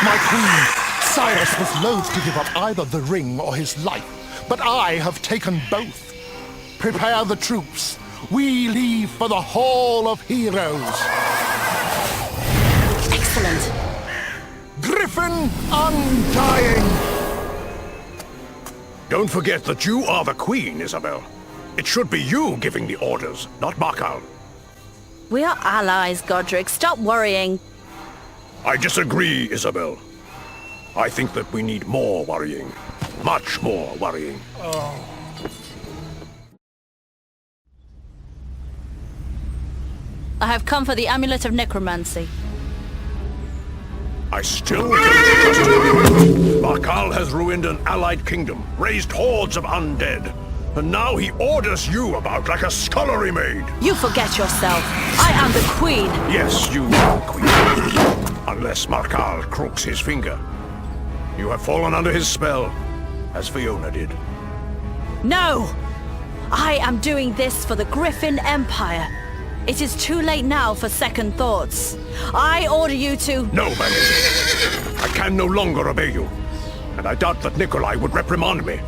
My queen, Cyrus was loath to give up either the ring or his life, but I have taken both. Prepare the troops. We leave for the Hall of Heroes. Excellent. Griffin Undying! Don't forget that you are the queen, Isabel. It should be you giving the orders, not Markel. We are allies, Godric. Stop worrying. I disagree, Isabel. I think that we need more worrying. Much more worrying. I have come for the Amulet of Necromancy. I still don't trust him. Markal has ruined an allied kingdom, raised hordes of undead, and now he orders you about like a scullery maid. You forget yourself. I am the Queen. Yes, you are Queen. Unless Markal crooks his finger. You have fallen under his spell, as Fiona did. No! I am doing this for the Griffin Empire. It is too late now for second thoughts. I order you to... No, Bandit. I can no longer obey you. And I doubt that Nikolai would reprimand me.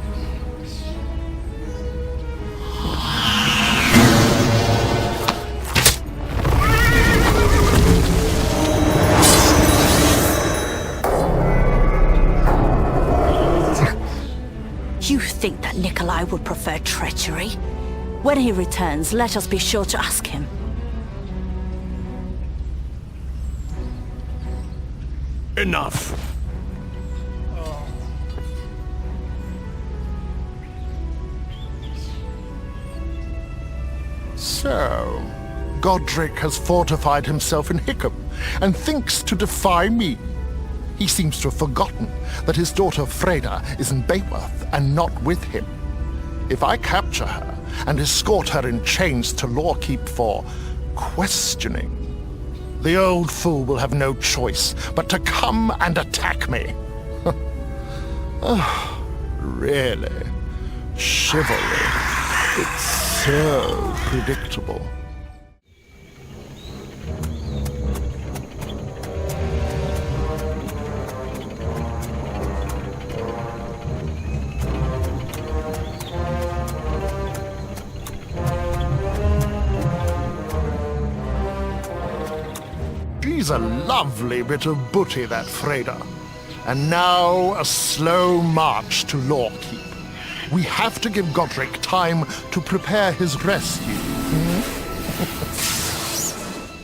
You think that Nikolai would prefer treachery? When he returns, let us be sure to ask him. Enough. So, Godric has fortified himself in Hickam and thinks to defy me. He seems to have forgotten that his daughter Freda is in Bayworth and not with him. If I capture her and escort her in chains to Lawkeep for questioning, the old fool will have no choice but to come and attack me. Oh, really? Chivalry. It's so predictable. She's a lovely bit of booty, that Freda. And now a slow march to Lawkeep. We have to give Godric time to prepare his rescue.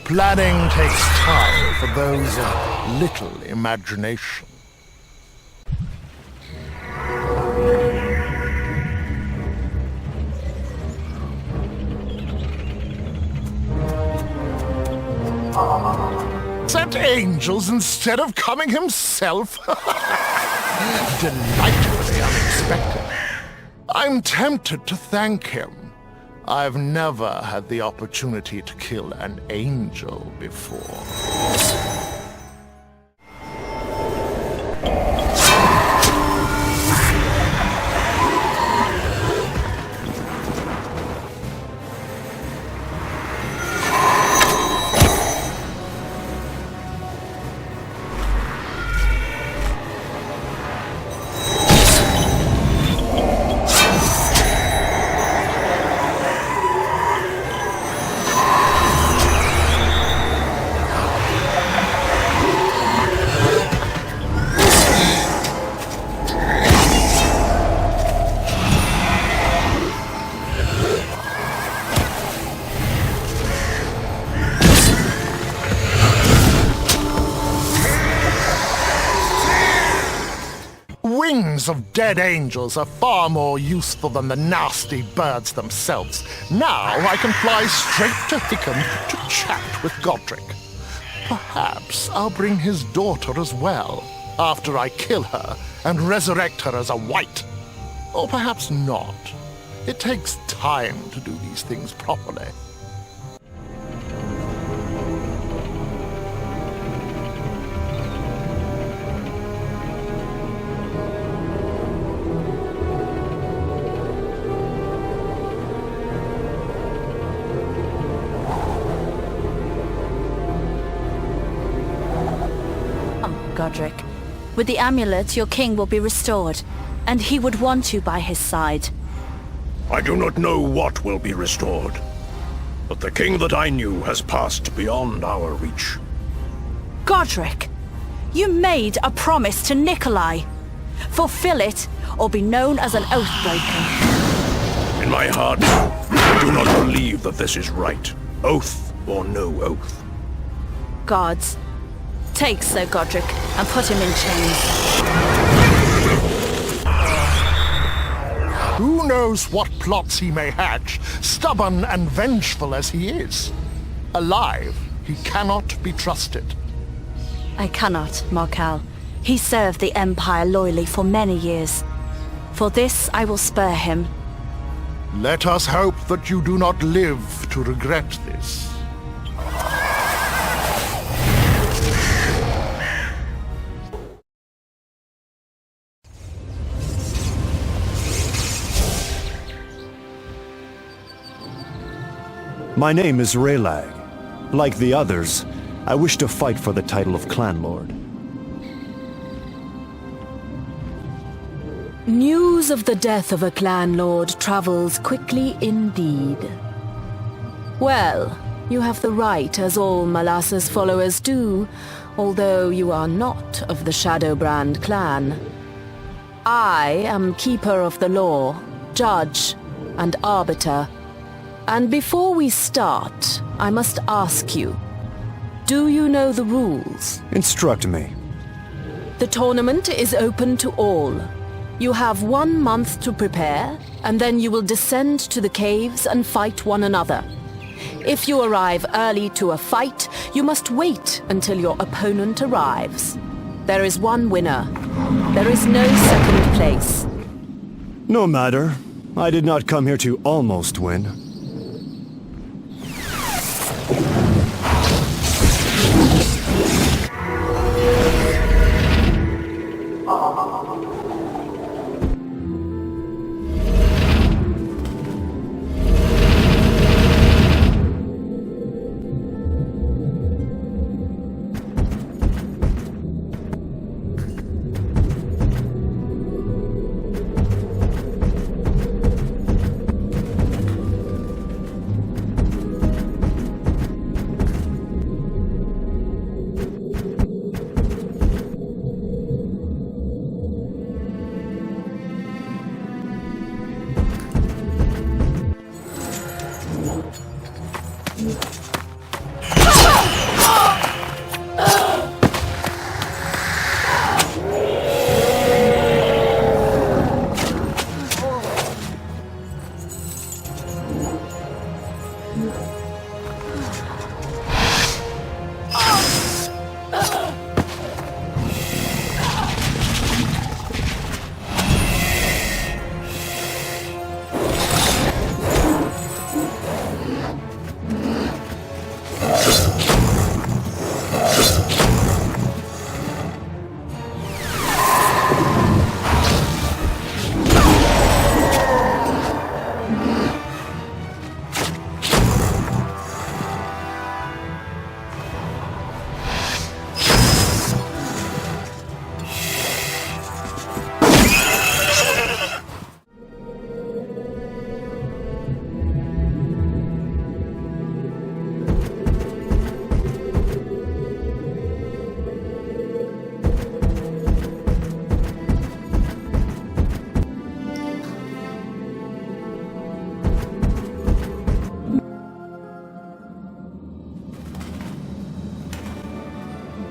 Planning takes time for those of little imagination. Sent angels instead of coming himself? Delightfully unexpected. I'm tempted to thank him. I've never had the opportunity to kill an angel before. Wings of dead angels are far more useful than the nasty birds themselves. Now I can fly straight to Hickam to chat with Godric. Perhaps I'll bring his daughter as well, after I kill her and resurrect her as a wight. Or perhaps not. It takes time to do these things properly. Godric. With the amulet, your king will be restored, and he would want you by his side. I do not know what will be restored, but the king that I knew has passed beyond our reach. Godric, you made a promise to Nikolai. Fulfill it, or be known as an oathbreaker. In my heart, I do not believe that this is right. Oath or no oath. Gods, Take Sir Godric and put him in chains. Who knows what plots he may hatch, stubborn and vengeful as he is? Alive, he cannot be trusted. I cannot, Markel. He served the Empire loyally for many years. For this, I will spare him. Let us hope that you do not live to regret this. My name is Raylag. Like the others, I wish to fight for the title of Clan Lord. News of the death of a clan lord travels quickly indeed. Well, you have the right, as all Malassa's followers do, although you are not of the Shadowbrand clan. I am Keeper of the Law, Judge, and Arbiter. And before we start, I must ask you, do you know the rules? Instruct me. The tournament is open to all. You have 1 month to prepare, and then you will descend to the caves and fight one another. If you arrive early to a fight, you must wait until your opponent arrives. There is one winner. There is no second place. No matter. I did not come here to almost win.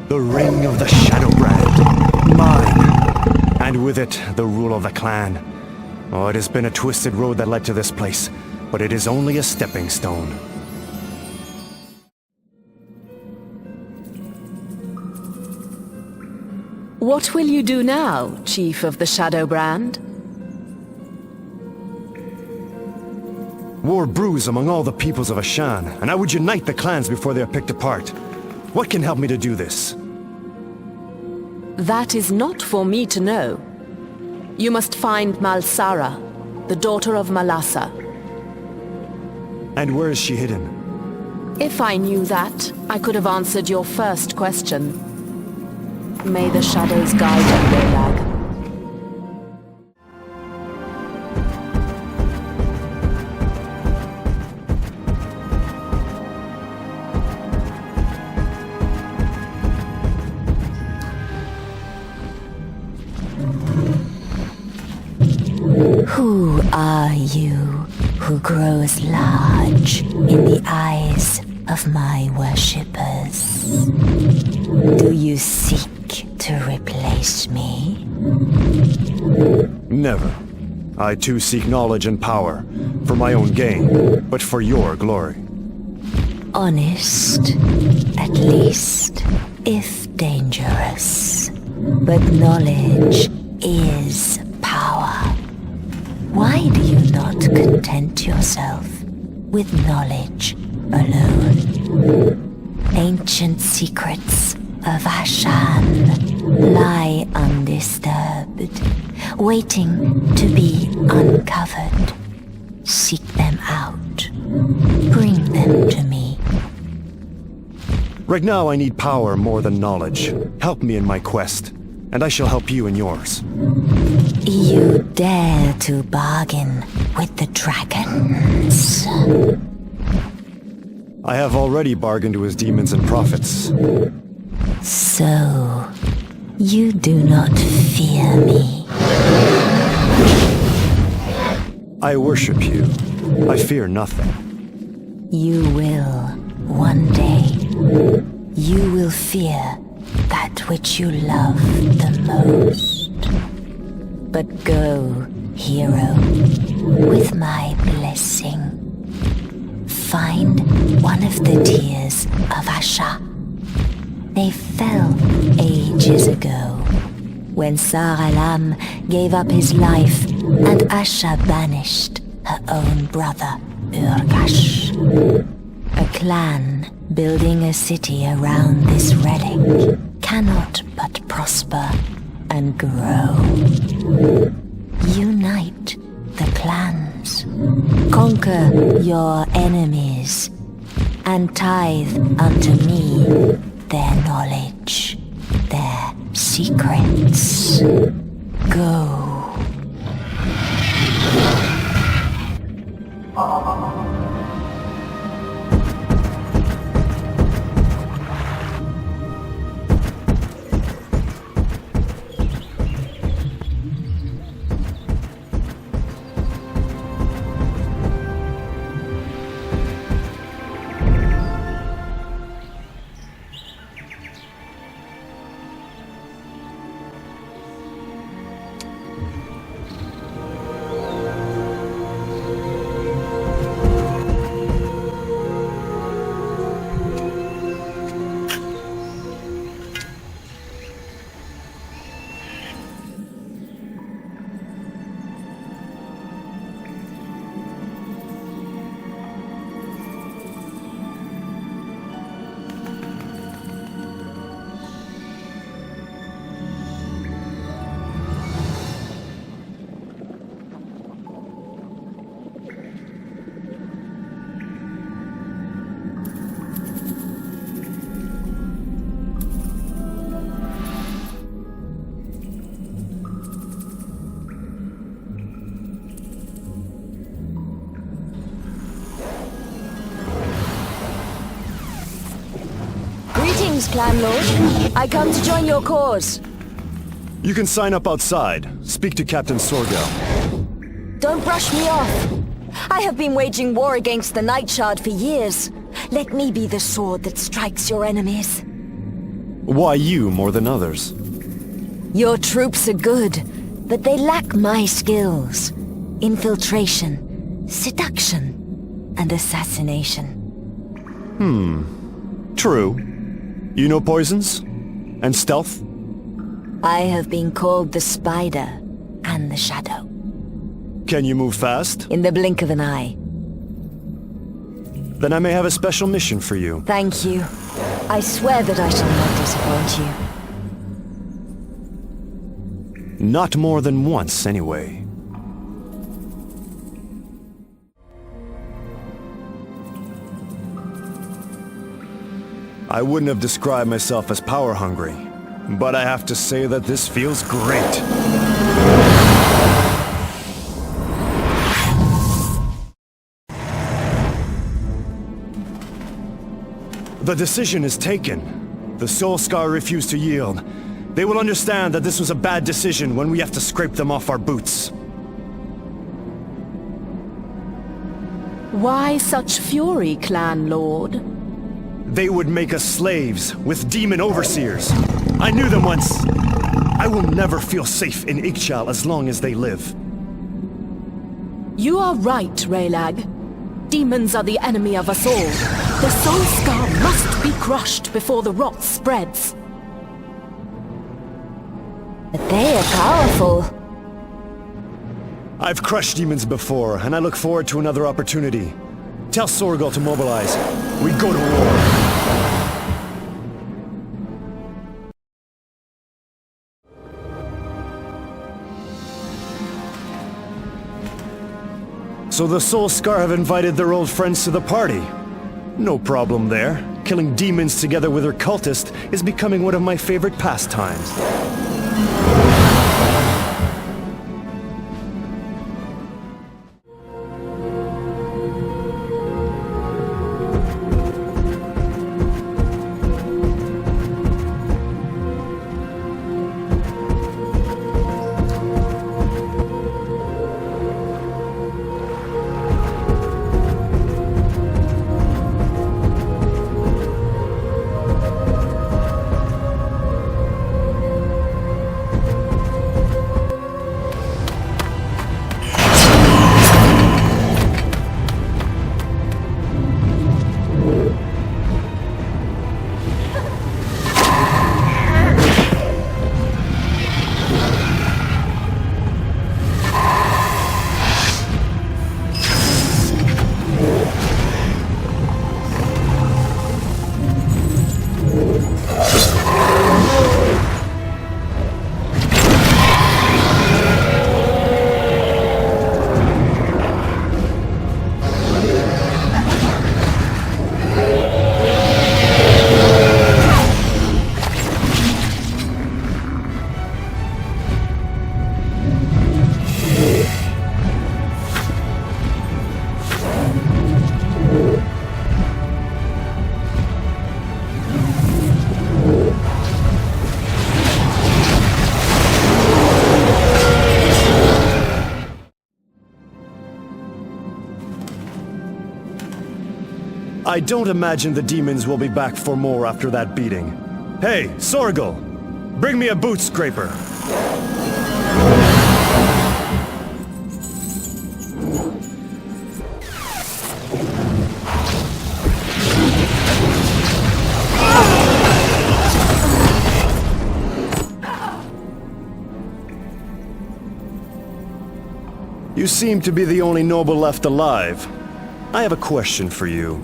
The ring of the Shadowbrand. Mine. And with it, the rule of the clan. Oh, it has been a twisted road that led to this place, but it is only a stepping stone. What will you do now, Chief of the Shadowbrand? War brews among all the peoples of Ashan, and I would unite the clans before they are picked apart. What can help me to do this? That is not for me to know. You must find Malsara, the daughter of Malassa. And where is she hidden? If I knew that, I could have answered your first question. May the shadows guide you, Raylag. Who are you who grows large in the eyes of my worshippers. Do you seek to replace me? Never. I too seek knowledge and power, for my own gain, but for your glory. Honest, at least, if dangerous. But knowledge is power. Why do you not content yourself with knowledge alone? Ancient secrets of Ashan lie undisturbed, waiting to be uncovered. Seek them out. Bring them to me. Right now I need power more than knowledge. Help me in my quest, and I shall help you in yours. You dare to bargain with the dragons? I have already bargained with demons and prophets. So, you do not fear me? I worship you. I fear nothing. You will, one day. You will fear that which you love the most. But go, hero, with my blessing. Find one of the tears of Asha. They fell ages ago, when Sar-Alam gave up his life and Asha banished her own brother, Urgash. A clan building a city around this relic cannot but prosper and grow. Unite the clans. Conquer your enemies, and tithe unto me their knowledge, their secrets. Go. Clan Lord. I come to join your cause. You can sign up outside. Speak to Captain Sorgo. Don't brush me off. I have been waging war against the Nightshard for years. Let me be the sword that strikes your enemies. Why you more than others? Your troops are good, but they lack my skills. Infiltration, seduction, and assassination. True. You know poisons? And stealth? I have been called the Spider and the Shadow. Can you move fast? In the blink of an eye. Then I may have a special mission for you. Thank you. I swear that I shall not disappoint you. Not more than once, anyway. I wouldn't have described myself as power-hungry, but I have to say that this feels great. The decision is taken. The Soulscar refused to yield. They will understand that this was a bad decision when we have to scrape them off our boots. Why such fury, Clan Lord? They would make us slaves with demon overseers. I knew them once. I will never feel safe in Ixchel as long as they live. You are right, Raylag. Demons are the enemy of us all. The Soul Scar must be crushed before the rot spreads. But they are powerful. I've crushed demons before, and I look forward to another opportunity. Tell Sorgal to mobilize. We go to war. So the Soul Scar have invited their old friends to the party. No problem there. Killing demons together with their cultist is becoming one of my favorite pastimes. I don't imagine the demons will be back for more after that beating. Hey, Sorgal! Bring me a boot scraper! You seem to be the only noble left alive. I have a question for you.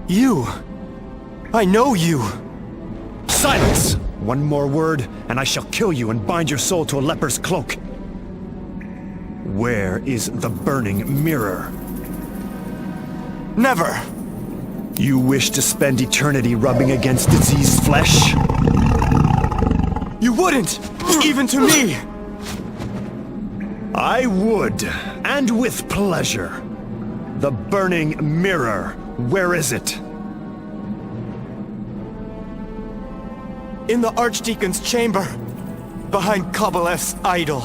You! I know you! Silence! One more word, and I shall kill you and bind your soul to a leper's cloak. Where is the burning mirror? Never! You wish to spend eternity rubbing against diseased flesh? You wouldn't! Even to me! I would, and with pleasure. The burning mirror, where is it? In the Archdeacon's chamber, behind Kobolev's idol.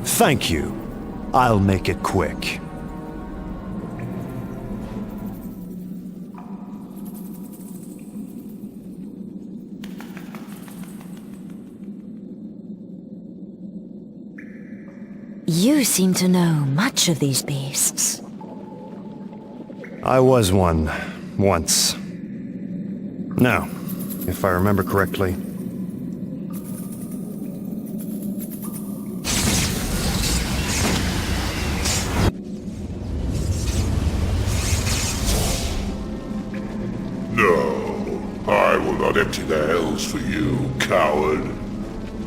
Thank you. I'll make it quick. You seem to know much of these beasts. I was one, once. Now, if I remember correctly. No, I will not empty the hells for you, coward.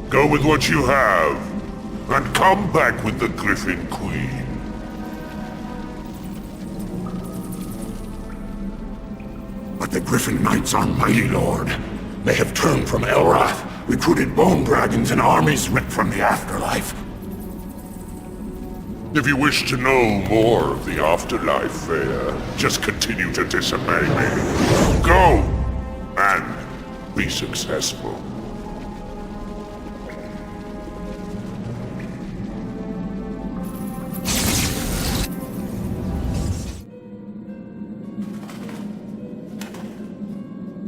Go with what you have, and come back with the Griffin Queen. But the Griffin Knights are mighty, Lord. They have turned from Elrath, recruited bone dragons and armies ripped from the afterlife. If you wish to know more of the afterlife, Freya, just continue to disobey me. Go! And be successful.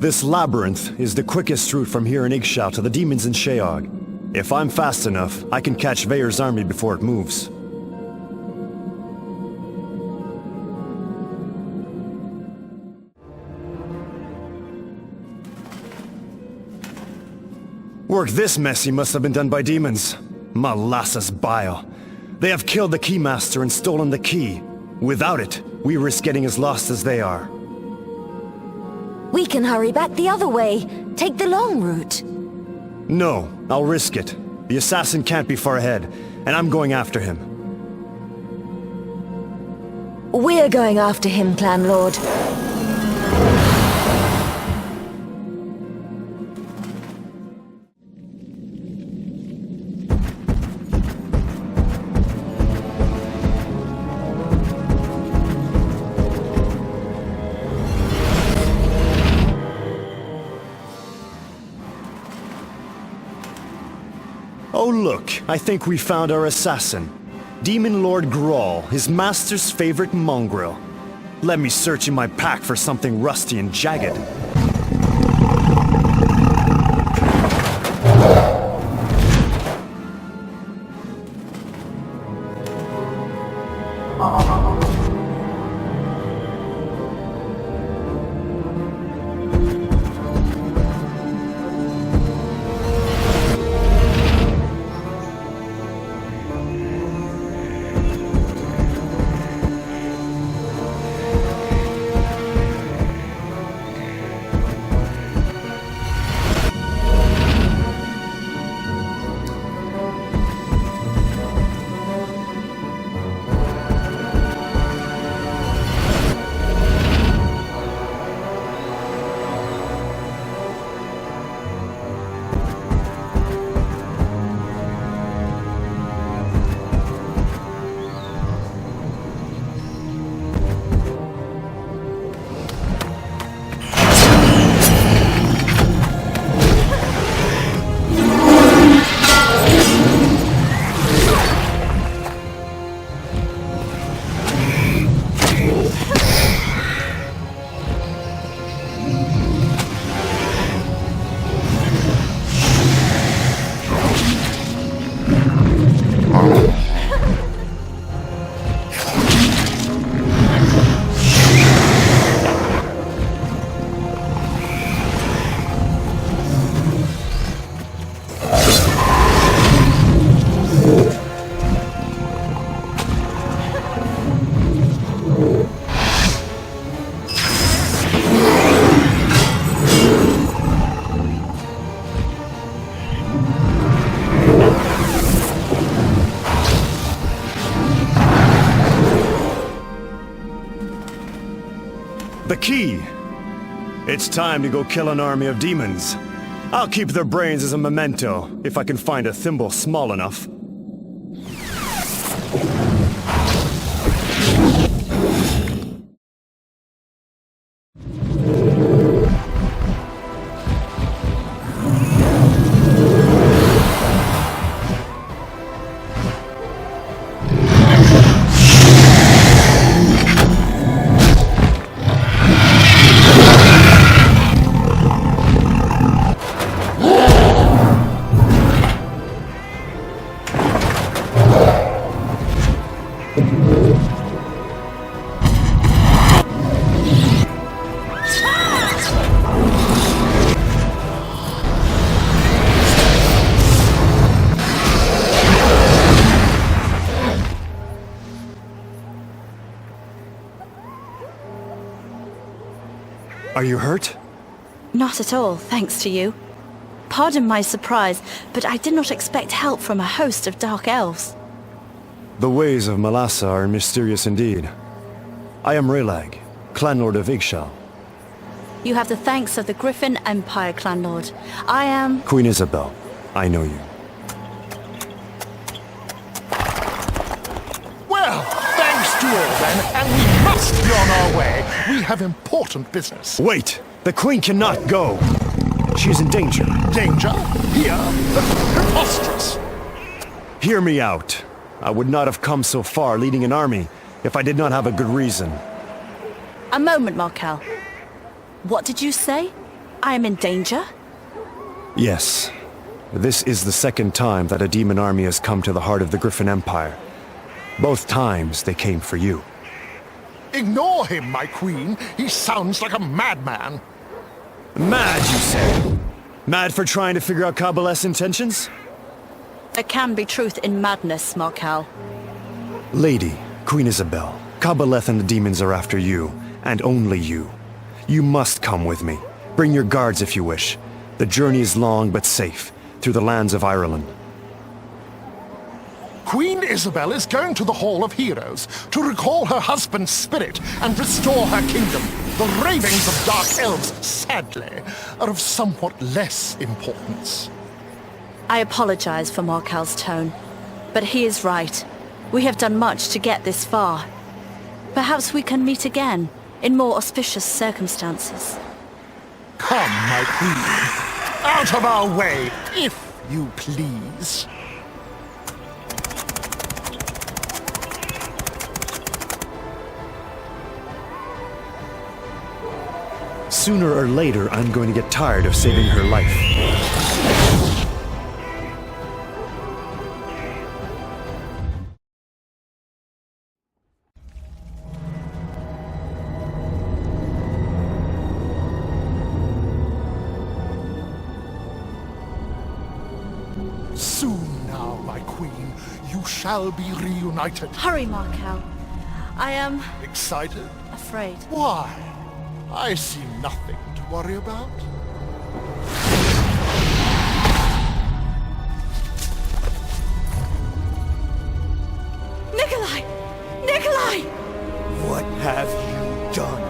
This labyrinth is the quickest route from here in Ixchel to the demons in Sheog. If I'm fast enough, I can catch Veyer's army before it moves. Work this messy must have been done by demons. Malassa's bile. They have killed the Keymaster and stolen the key. Without it, we risk getting as lost as they are. We can hurry back the other way. Take the long route. No, I'll risk it. The assassin can't be far ahead, and I'm going after him. We're going after him, Clan Lord. Oh look, I think we found our assassin. Demon Lord Grawl, his master's favorite mongrel. Let me search in my pack for something rusty and jagged. The key! It's time to go kill an army of demons. I'll keep their brains as a memento, if I can find a thimble small enough. Are you hurt? Not at all, thanks to you. Pardon my surprise, but I did not expect help from a host of dark elves. The ways of Malassa are mysterious indeed. I am Raylag, clanlord of Ixchel. You have the thanks of the Griffin Empire, Clanlord. I am... Queen Isabel, I know you. Well, thanks to all then, and we must be on our way. We have important business. Wait! The Queen cannot go! She is in danger. Danger? Here? Preposterous! Hear me out. I would not have come so far leading an army if I did not have a good reason. A moment, Markel. What did you say? I am in danger? Yes. This is the second time that a demon army has come to the heart of the Griffin Empire. Both times they came for you. Ignore him, my queen. He sounds like a madman. Mad, you say? Mad for trying to figure out Kabbaleth's intentions? There can be truth in madness, Markel. Lady, Queen Isabel, Kabbaleth and the demons are after you, and only you. You must come with me. Bring your guards if you wish. The journey is long but safe, through the lands of Ireland. Queen Isabel is going to the Hall of Heroes to recall her husband's spirit and restore her kingdom. The ravings of dark elves, sadly, are of somewhat less importance. I apologize for Markel's tone, but he is right. We have done much to get this far. Perhaps we can meet again, in more auspicious circumstances. Come, my queen. Out of our way, if you please. Sooner or later, I'm going to get tired of saving her life. Soon now, my queen, you shall be reunited. Hurry, Markel. I am... Excited? afraid. Why? I see nothing to worry about. Nikolai! Nikolai! What have you done?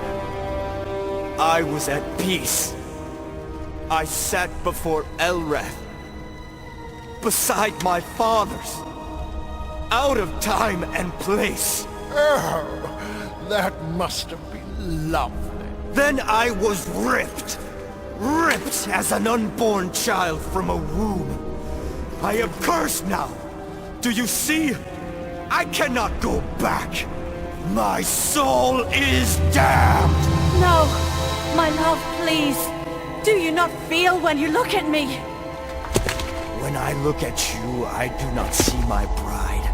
I was at peace. I sat before Elrath, beside my fathers, out of time and place. Oh, that must have been lovely. Then I was ripped as an unborn child from a womb. I am cursed now. Do you see? I cannot go back. My soul is damned. No, my love, please. Do you not feel when you look at me? When I look at you, I do not see my bride.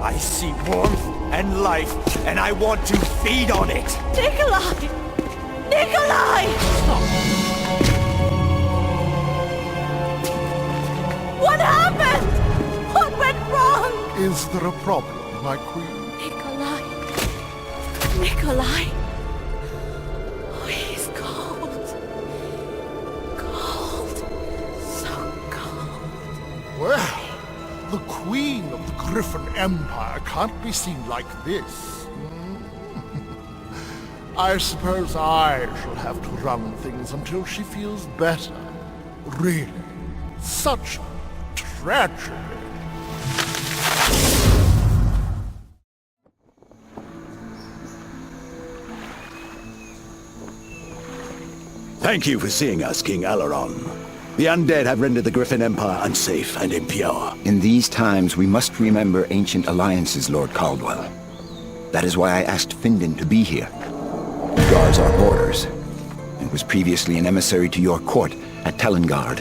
I see warmth and life, and I want to feed on it. Nikolai! Nikolai! What happened? What went wrong? Is there a problem, my queen? Nikolai. Nikolai. Oh, he's cold. Cold. So cold. Well, the queen of the Griffin Empire can't be seen like this. I suppose I shall have to run things until she feels better. Really, such tragedy. Thank you for seeing us, King Alaron. The undead have rendered the Griffin Empire unsafe and impure. In these times, we must remember ancient alliances, Lord Caldwell. That is why I asked Findon to be here. He guards our borders, and was previously an emissary to your court at Telengard.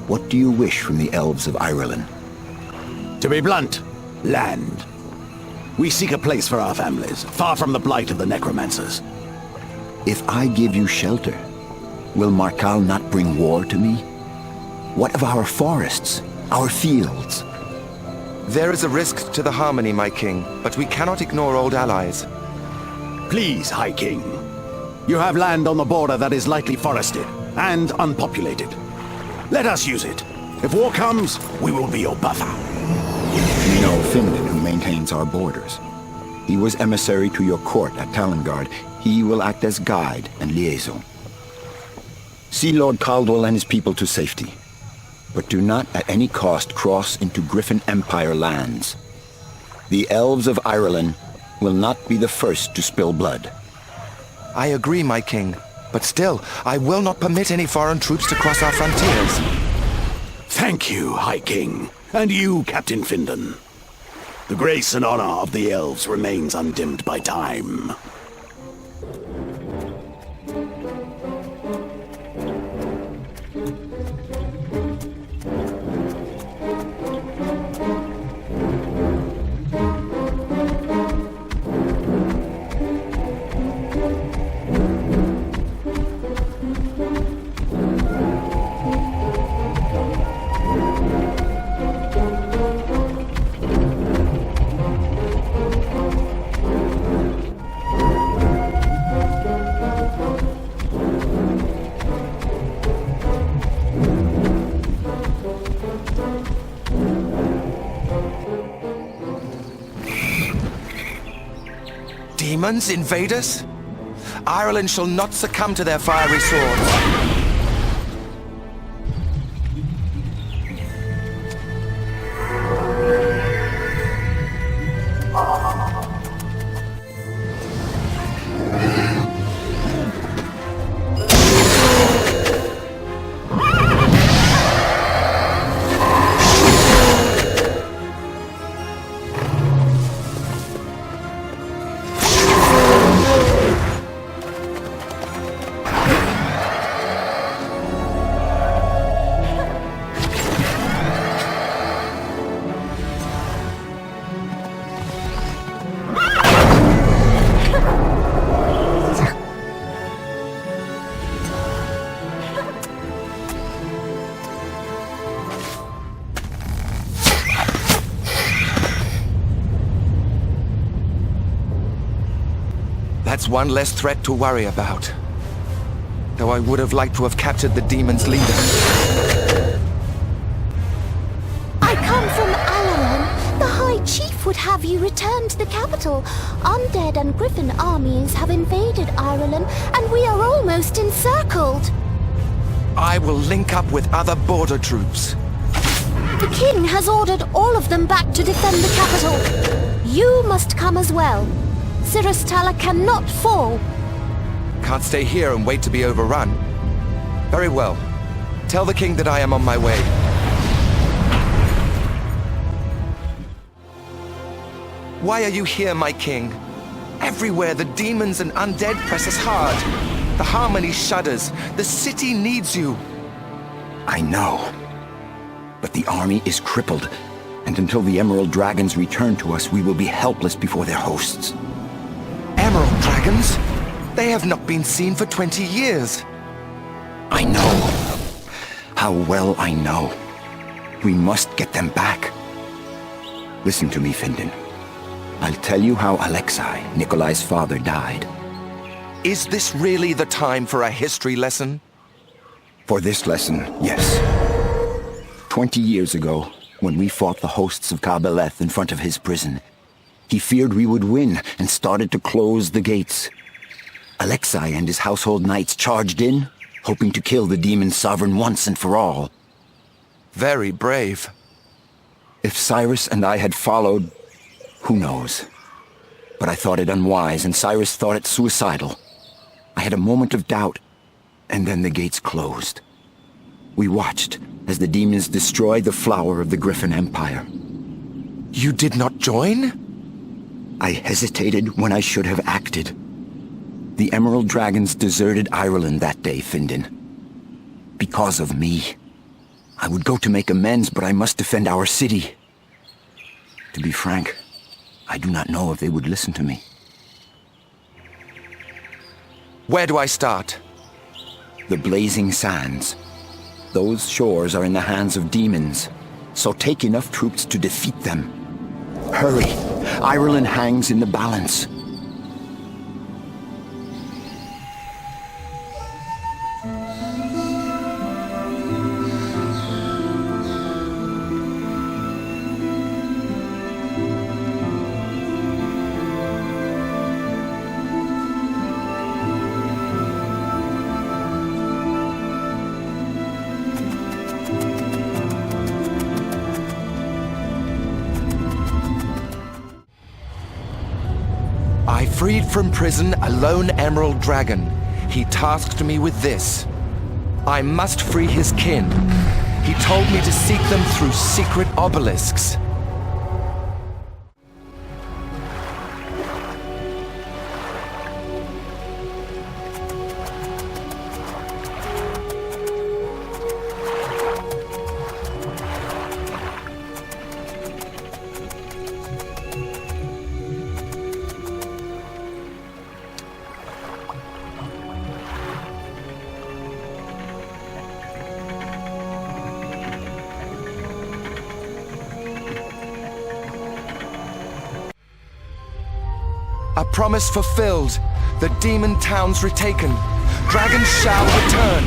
What do you wish from the elves of Ireland? To be blunt, land. We seek a place for our families, far from the blight of the necromancers. If I give you shelter, will Markal not bring war to me? What of our forests, our fields? There is a risk to the harmony, my king, but we cannot ignore old allies. Please, High King. You have land on the border that is lightly forested and unpopulated. Let us use it. If war comes, we will be your buffer. You know Findon, who maintains our borders. He was emissary to your court at Telengard. He will act as guide and liaison. See Lord Caldwell and his people to safety. But do not at any cost cross into Griffin Empire lands. The elves of Ireland will not be the first to spill blood. I agree, my king. But still, I will not permit any foreign troops to cross our frontiers. Thank you, High King. And you, Captain Findon. The grace and honor of the elves remains undimmed by time. Demons, invaders? Ireland shall not succumb to their fiery swords. That's one less threat to worry about. Though I would have liked to have captured the demon's leader. I come from Alaran. The High Chief would have you return to the capital. Undead and Griffin armies have invaded Ireland, and we are almost encircled. I will link up with other border troops. The king has ordered all of them back to defend the capital. You must come as well. Sirastala cannot fall. Can't stay here and wait to be overrun. Very well. Tell the king that I am on my way. Why are you here, my king? Everywhere the demons and undead press us hard. The Harmony shudders. The city needs you. I know. But the army is crippled, and until the Emerald Dragons return to us, we will be helpless before their hosts. Emerald Dragons? They have not been seen for 20 years. I know. How well I know. We must get them back. Listen to me, Findan. I'll tell you how Alexei, Nikolai's father, died. Is this really the time for a history lesson? For this lesson, yes. 20 years ago, when we fought the hosts of Kabeleth in front of his prison, he feared we would win and started to close the gates. Alexei and his household knights charged in, hoping to kill the demon sovereign once and for all. Very brave. If Cyrus and I had followed, who knows? But I thought it unwise, and Cyrus thought it suicidal. I had a moment of doubt, and then the gates closed. We watched as the demons destroyed the flower of the Griffin Empire. You did not join? I hesitated when I should have acted. The Emerald Dragons deserted Ireland that day, Findan. Because of me. I would go to make amends, but I must defend our city. To be frank, I do not know if they would listen to me. Where do I start? The Blazing Sands. Those shores are in the hands of demons, so take enough troops to defeat them. Hurry! Ireland hangs in the balance. I freed from prison a lone Emerald Dragon. He tasked me with this. I must free his kin. He told me to seek them through secret obelisks. A promise fulfilled. The demon towns retaken. Dragons shall return.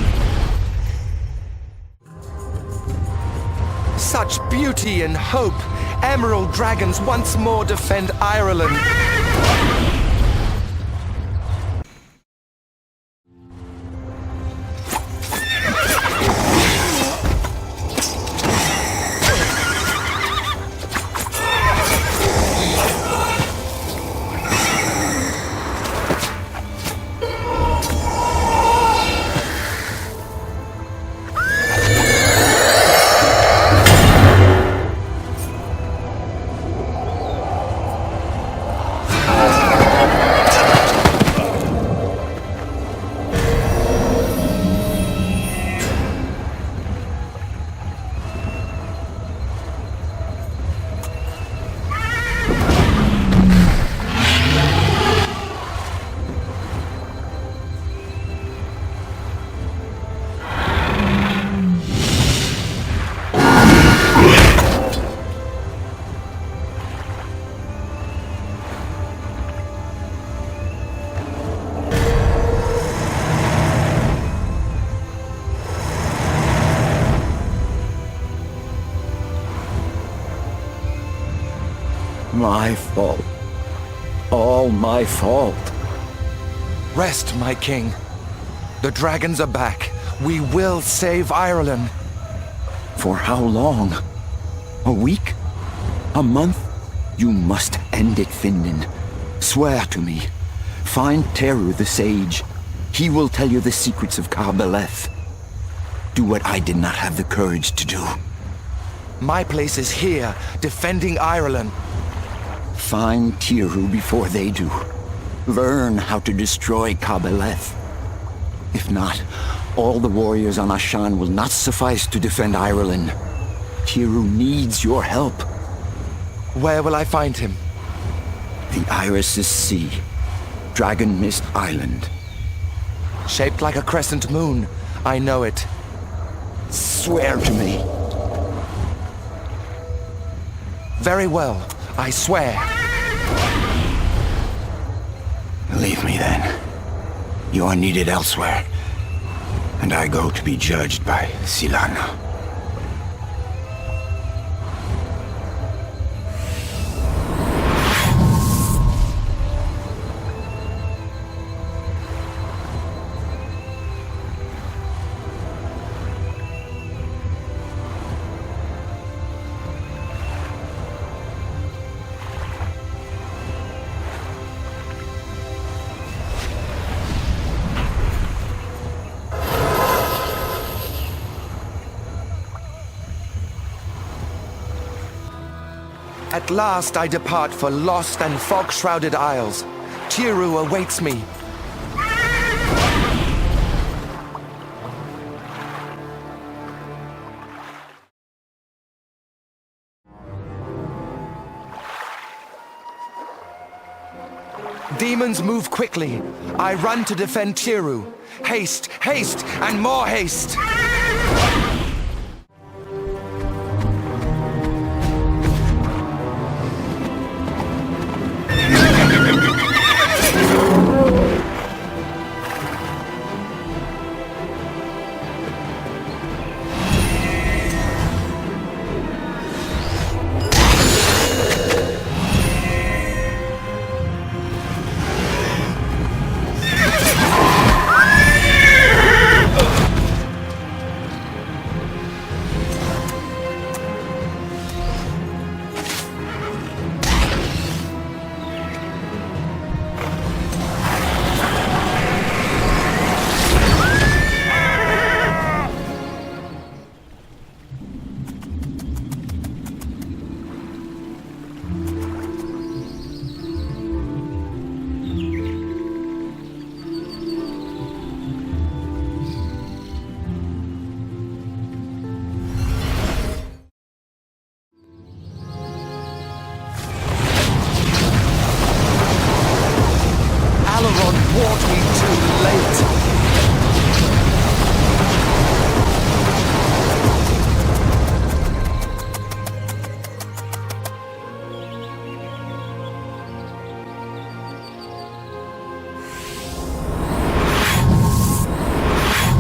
Such beauty and hope. Emerald Dragons once more defend Ireland. my fault. All my fault. Rest, my king. The dragons are back. We will save Ireland. For how long? A week? A month? You must end it, Findan. Swear to me. Find Teru the sage. He will tell you the secrets of Kabbaleth. Do what I did not have the courage to do. My place is here, defending Ireland. Find Teru before they do. Learn how to destroy Kabbaleth. If not, all the warriors on Ashan will not suffice to defend Ireland. Teru needs your help. Where will I find him? The Iris' Sea. Dragon Mist Island. Shaped like a crescent moon. I know it. Swear to me. Very well. I swear. Leave me then. You are needed elsewhere. And I go to be judged by Silana. At last I depart for lost and fog-shrouded isles. Teru awaits me. Demons move quickly. I run to defend Teru. Haste, haste, and more haste!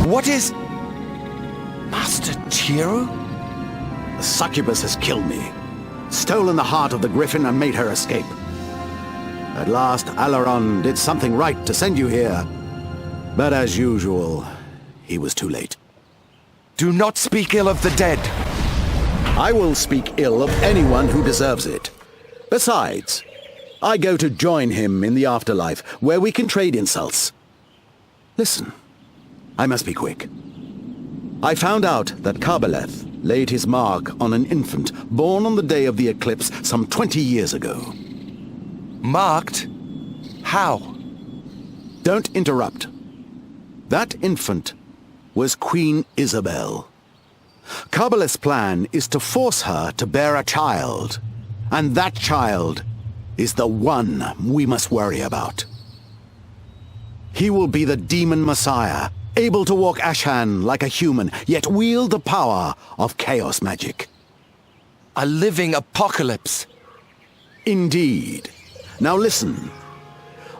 What is... Master Teru? The succubus has killed me, stolen the heart of the griffin and made her escape. At last, Alaron did something right to send you here. But as usual, he was too late. Do not speak ill of the dead. I will speak ill of anyone who deserves it. Besides, I go to join him in the afterlife, where we can trade insults. Listen, I must be quick. I found out that Kabbaleth laid his mark on an infant born on the day of the eclipse some 20 years ago. Marked? How? Don't interrupt. That infant was Queen Isabel. Kabbaleth's plan is to force her to bear a child, and that child is the one we must worry about. He will be the demon messiah, able to walk Ashan like a human, yet wield the power of chaos magic. A living apocalypse. Indeed. Now listen.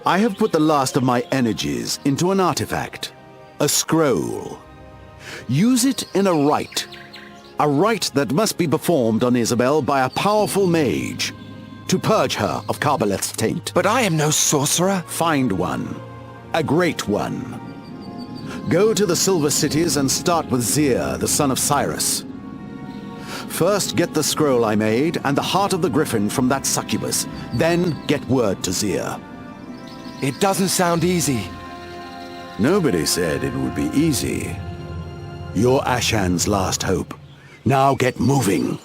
I have put the last of my energies into an artifact, a scroll. Use it in a rite that must be performed on Isabel by a powerful mage. to purge her of Carboleth's taint. But I am no sorcerer. Find one. A great one. Go to the Silver Cities and start with Zir, the son of Cyrus. First get the scroll I made and the heart of the griffin from that succubus. Then get word to Zir. It doesn't sound easy. Nobody said it would be easy. You're Ashan's last hope. Now get moving.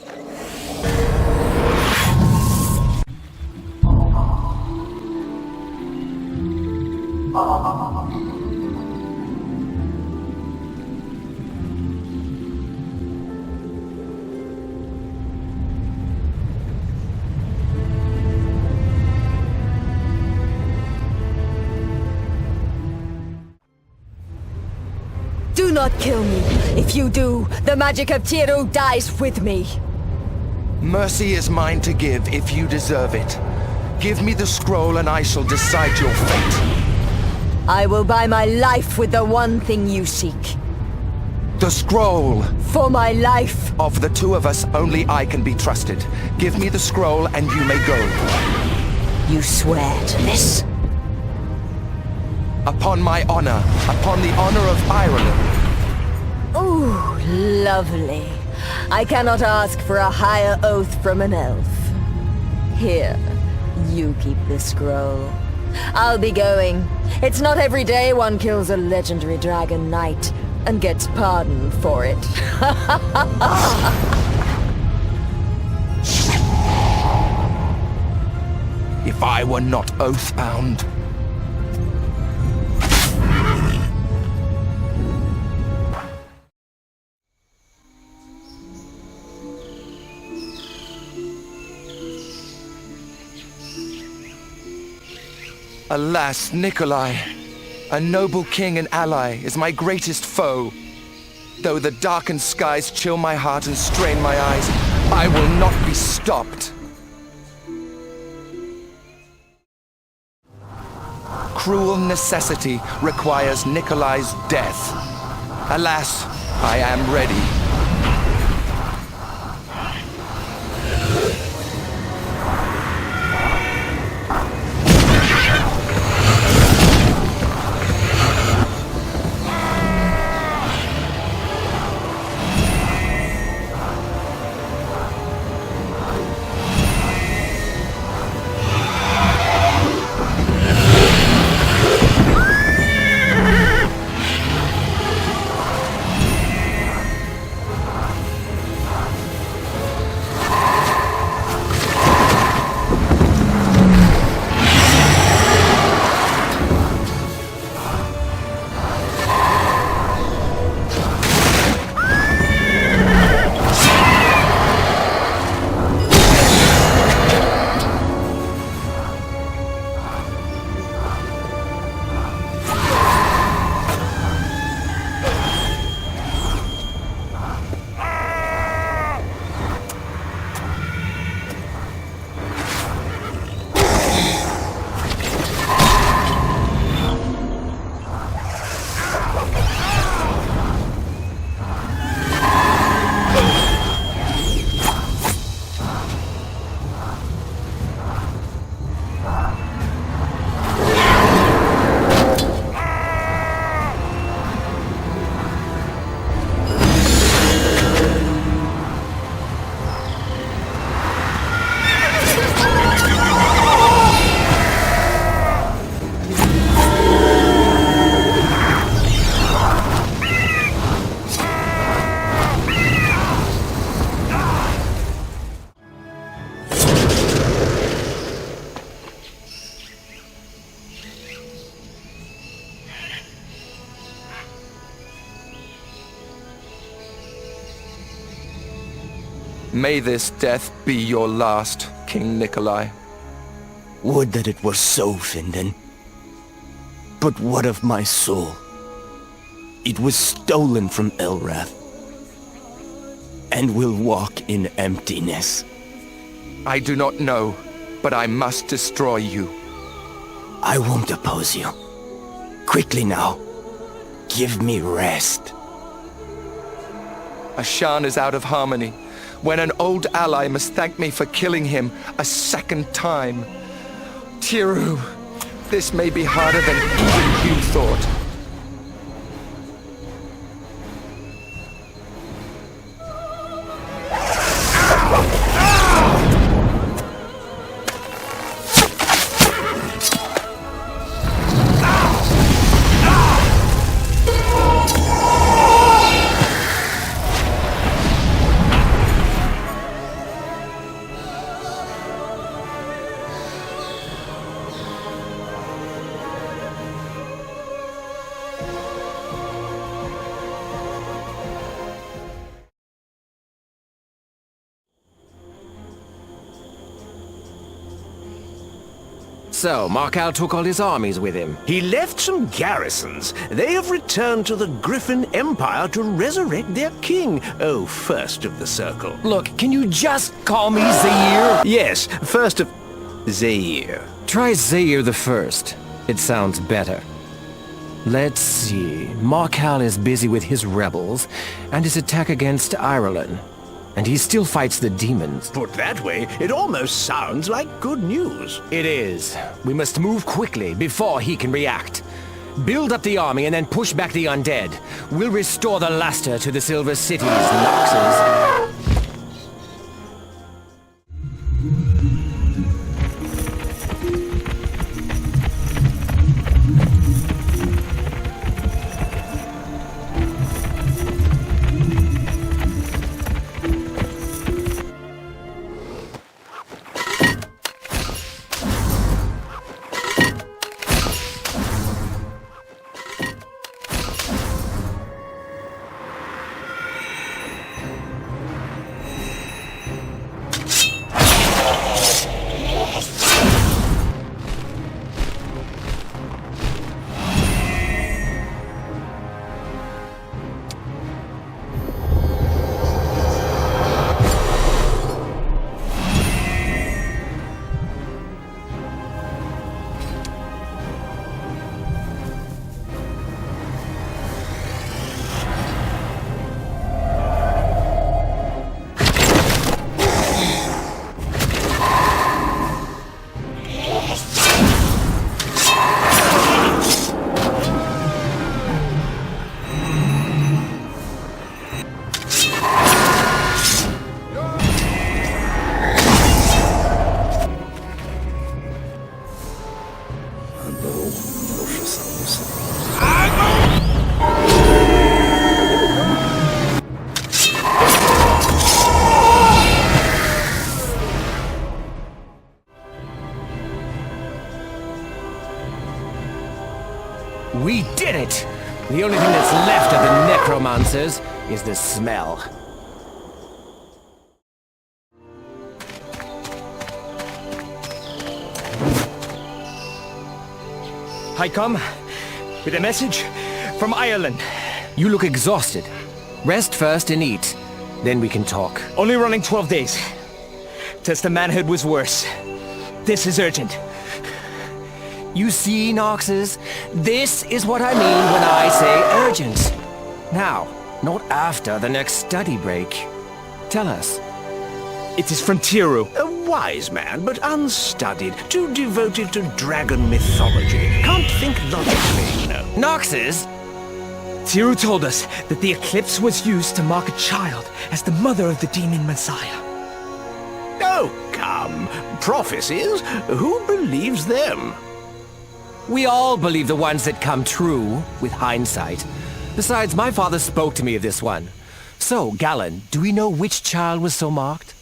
Do not kill me. If you do, the magic of Tiro dies with me. Mercy is mine to give if you deserve it. Give me the scroll and I shall decide your fate. I will buy my life with the one thing you seek. The scroll! For my life! Of the two of us, only I can be trusted. Give me the scroll and you may go. You swear to this? Upon my honor. Upon the honor of Ireland. Ooh, lovely. I cannot ask for a higher oath from an elf. Here, you keep the scroll. I'll be going. It's not every day one kills a legendary dragon knight and gets pardoned for it. If I were not oath-bound. Alas, Nikolai, a noble king and ally, is my greatest foe. Though the darkened skies chill my heart and strain my eyes, I will not be stopped. Cruel necessity requires Nikolai's death. Alas, I am ready. May this death be your last, King Nikolai. Would that it were so, Findan. But what of my soul? It was stolen from Elrath, and will walk in emptiness. I do not know, but I must destroy you. I won't oppose you. Quickly now. Give me rest. Ashan is out of harmony. when an old ally must thank me for killing him a second time. Tiru, this may be harder than even you thought. So, Markal took all his armies with him. He left some garrisons. They have returned to the Griffin Empire to resurrect their king. Oh, first of the circle. Look, can you just call me Zaire? Yes, first of... Zaire. Try Zaire the First. It sounds better. Let's see. Markal is busy with his rebels and his attack against Ireland. And he still fights the demons. Put that way, it almost sounds like good news. It is. We must move quickly before he can react. Build up the army and then push back the undead. We'll restore the luster to the Silver Cities, Noxes. We did it! The only thing that's left of the necromancers is the smell. I come with a message from Ireland. You look exhausted. Rest first and eat. Then we can talk. Only running 12 days. Test of manhood was worse. This is urgent. You see, Noxes? This is what I mean when I say urgent. Now, not after the next study break. Tell us. It is from Tiru. A wise man, but unstudied. Too devoted to dragon mythology. Can't think logically, you know. Noxes? Tiru told us that the eclipse was used to mark a child as the mother of the demon Messiah. Oh, come. Prophecies? Who believes them? We all believe the ones that come true, with hindsight. Besides, my father spoke to me of this one. So, Galen, do we know which child was so marked?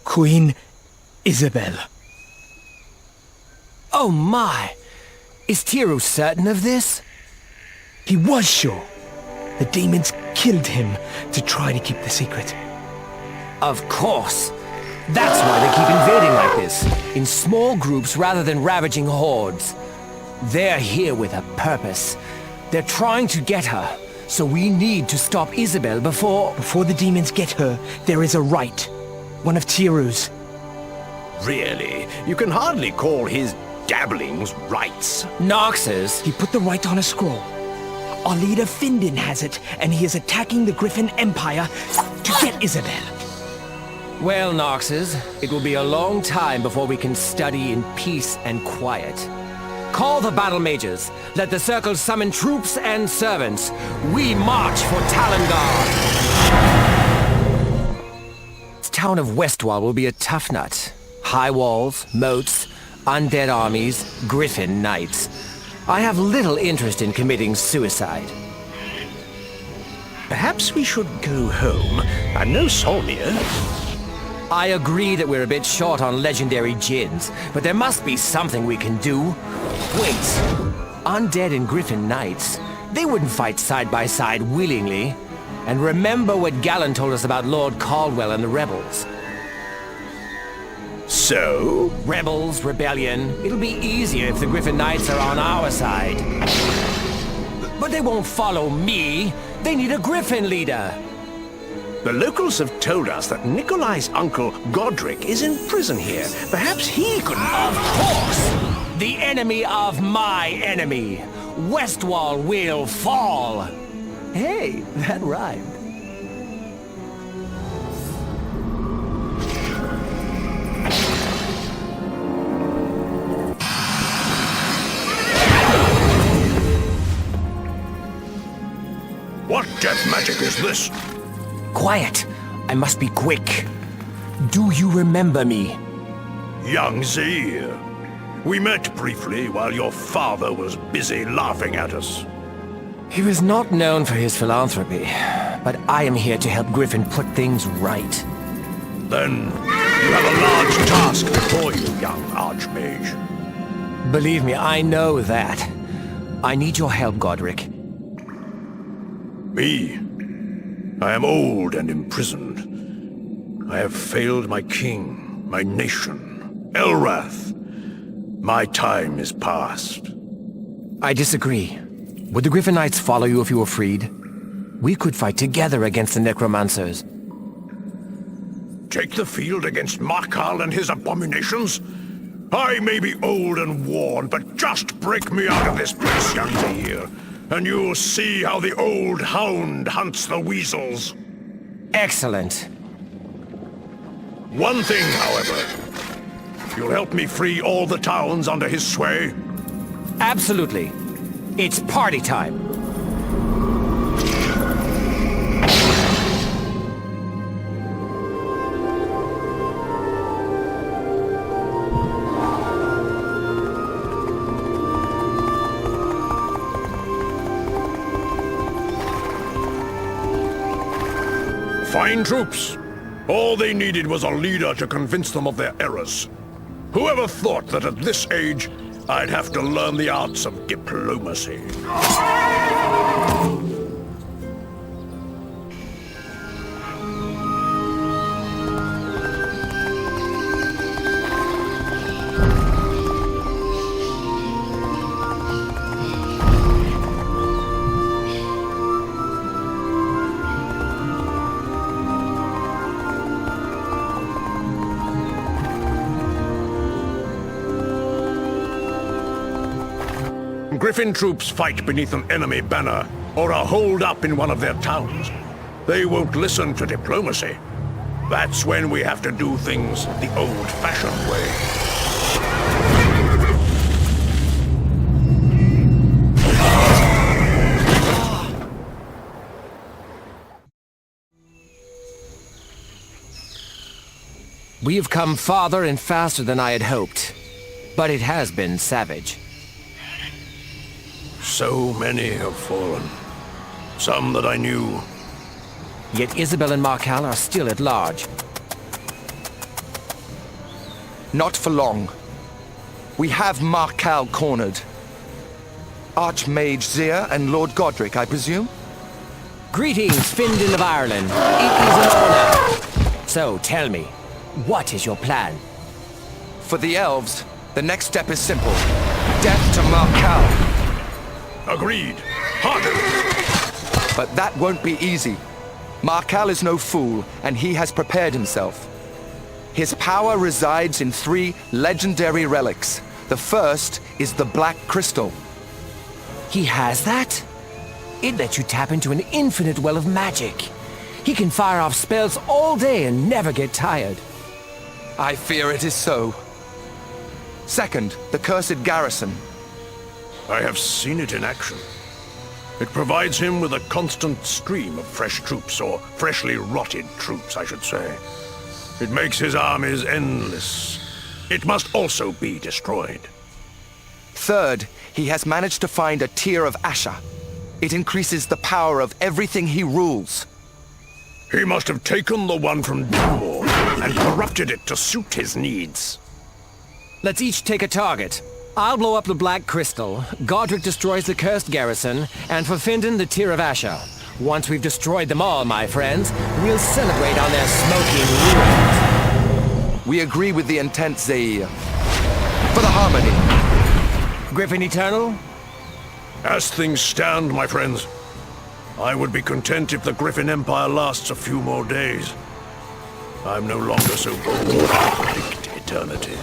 Queen Isabel. Oh my! Is Tiru certain of this? He was sure. The demons killed him to try to keep the secret. Of course. That's why they keep invading like this, in small groups rather than ravaging hordes. They're here with a purpose. They're trying to get her, so we need to stop Isabel before... Before the demons get her, there is a rite. One of Tiru's. Really? You can hardly call his dabblings rites. Noxes? He put the rite on a scroll. Our leader Findon has it, and he is attacking the Griffin Empire to get Isabel. Well, Noxes, it will be a long time before we can study in peace and quiet. Call the battle mages. Let the circle summon troops and servants. We march for Talengard. This town of Westwall will be a tough nut. High walls, moats, undead armies, griffin knights. I have little interest in committing suicide. Perhaps we should go home. I'm no Solmir. I agree that we're a bit short on legendary gins, but there must be something we can do. Wait, undead and griffin knights, they wouldn't fight side by side willingly. And remember what Galen told us about Lord Caldwell and the rebels. So? Rebels, rebellion. It'll be easier if the Griffin Knights are on our side. But they won't follow me. They need a Griffin leader. The locals have told us that Nikolai's uncle Godric is in prison here. Perhaps he could... Of course! The enemy of my enemy. Westwall will fall. Hey, that rhymed. What death magic is this? Quiet! I must be quick. Do you remember me? Young Zaire. We met briefly while your father was busy laughing at us. He was not known for his philanthropy, but I am here to help Griffin put things right. Then you have a large task before you, young Archmage. Believe me, I know that. I need your help, Godric. Me? I am old and imprisoned. I have failed my king, my nation, Elrath. My time is past. I disagree. Would the Griffin Knights follow you if you were freed? We could fight together against the Necromancers. Take the field against Markal and his abominations? I may be old and worn, but just break me out of this place, young Zaire, and you'll see how the old hound hunts the weasels. Excellent. One thing, however. You'll help me free all the towns under his sway? Absolutely. It's party time. Fine troops. All they needed was a leader to convince them of their errors. Whoever thought that at this age, I'd have to learn the arts of diplomacy. Griffin troops fight beneath an enemy banner, or are holed up in one of their towns. They won't listen to diplomacy. That's when we have to do things the old-fashioned way. We have come farther and faster than I had hoped, but it has been savage. So many have fallen. Some that I knew. Yet Isabel and Markal are still at large. Not for long. We have Markal cornered. Archmage Zaire and Lord Godric, I presume? Greetings, Findon of Ireland. It is an honor. So, tell me, what is your plan? For the elves, the next step is simple. Death to Markal. Agreed. Harder! But that won't be easy. Markal is no fool, and he has prepared himself. His power resides in 3 legendary relics. The first is the Black Crystal. He has that? It lets you tap into an infinite well of magic. He can fire off spells all day and never get tired. I fear it is so. Second, the cursed garrison. I have seen it in action. It provides him with a constant stream of fresh troops, or freshly rotted troops, I should say. It makes his armies endless. It must also be destroyed. Third, he has managed to find a tier of Asher. It increases the power of everything he rules. He must have taken the one from Dunmore and corrupted it to suit his needs. Let's each take a target. I'll blow up the Black Crystal, Godric destroys the Cursed Garrison, and for Findon, the Tier of Asher. Once we've destroyed them all, my friends, we'll celebrate on their smoking ruins. We agree with the intent, Zaire. For the Harmony. Griffin Eternal? As things stand, my friends, I would be content if the Griffin Empire lasts a few more days. I'm no longer so bold to predict eternity.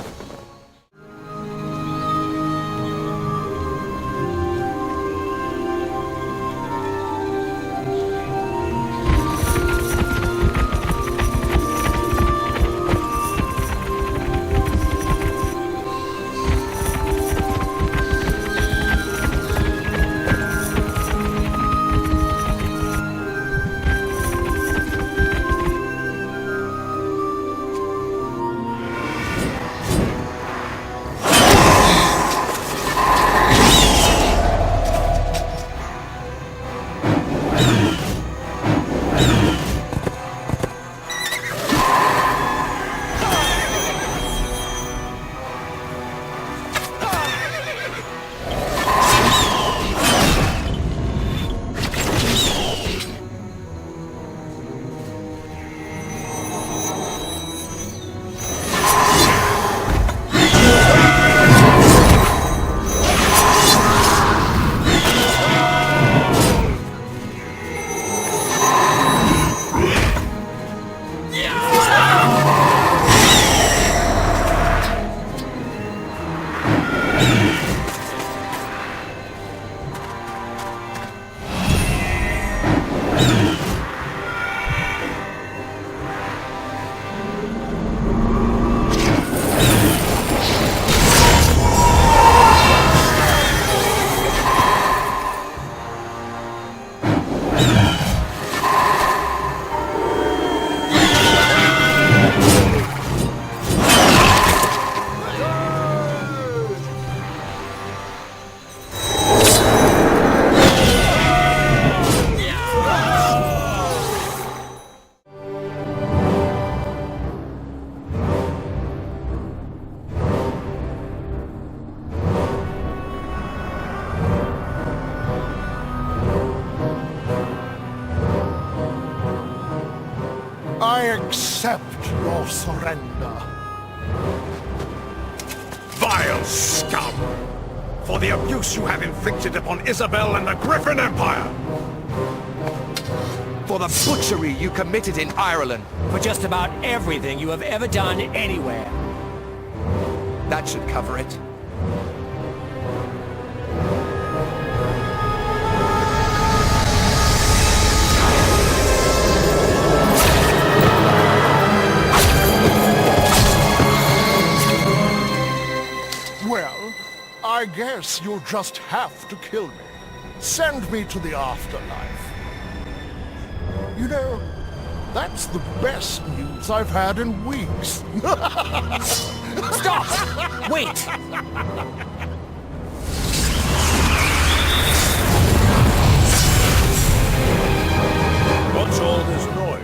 I accept your surrender. Vile scum! For the abuse you have inflicted upon Isabel and the Griffin Empire! For the butchery you committed in Ireland! For just about everything you have ever done anywhere! That should cover it. Well, I guess you'll just have to kill me. Send me to the afterlife. You know, that's the best news I've had in weeks. Stop! Wait! What's all this noise?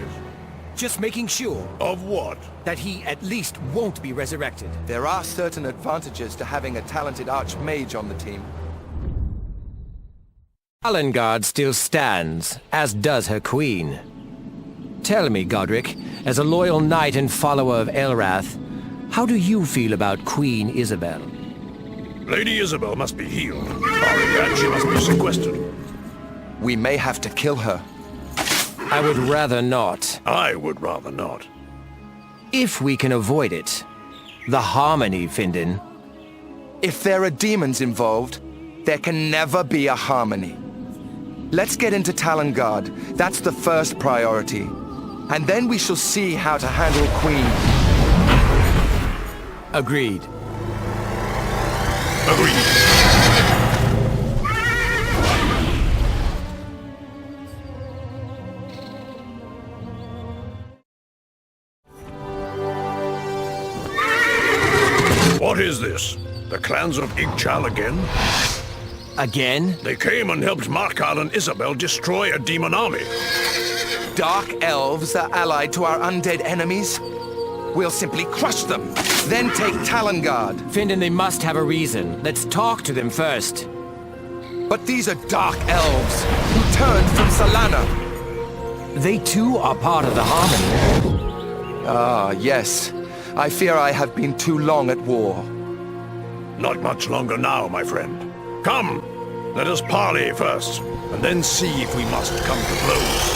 Just making sure. Of what? That he at least won't be resurrected. There are certain advantages to having a talented archmage on the team. Talengard still stands, as does her queen. Tell me, Godric, as a loyal knight and follower of Elrath, how do you feel about Queen Isabel? Lady Isabel must be healed. Barring that, she must be sequestered. We may have to kill her. I would rather not. I would rather not. If we can avoid it. The Harmony, Findon. If there are demons involved, there can never be a Harmony. Let's get into Talengard. That's the first priority. And then we shall see how to handle Queen. Agreed. What is this? The clans of Ygchal again? Again? They came and helped Markal and Isabel destroy a demon army. Dark elves are allied to our undead enemies. We'll simply crush them, then take Talengard. Findon, they must have a reason. Let's talk to them first. But these are dark elves who turned from Solana. They too are part of the Harmony. Ah, yes. I fear I have been too long at war. Not much longer now, my friend. Come, let us parley first, and then see if we must come to blows.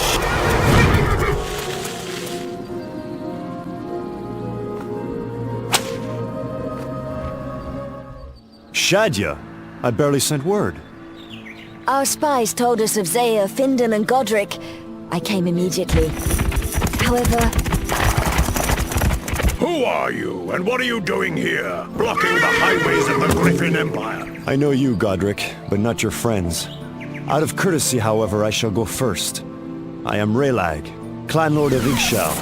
Shadya! I barely sent word. Our spies told us of Zaya, Findon, and Godric. I came immediately. However... Who are you, and what are you doing here, blocking the highways of the Griffin Empire? I know you, Godric, but not your friends. Out of courtesy, however, I shall go first. I am Raylag, Clan Lord of Ygchal,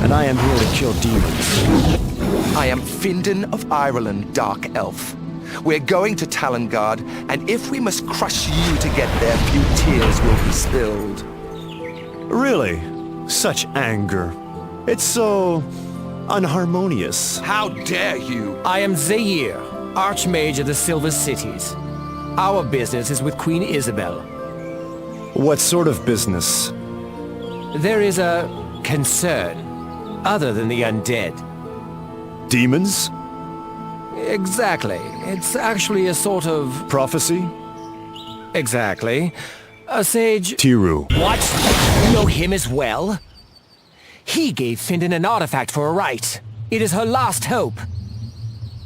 and I am here to kill demons. I am Findon of Ireland, Dark Elf. We're going to Talengard, and if we must crush you to get there, few tears will be spilled. Really? Such anger. It's so... unharmonious. How dare you? I am Zaire, Archmage of the Silver Cities. Our business is with Queen Isabel. What sort of business? There is a concern, other than the undead. Demons? Exactly. It's actually a sort of... prophecy? Exactly. A sage... Tiru. What? You know him as well? He gave Findon an artifact for a rite. It is her last hope.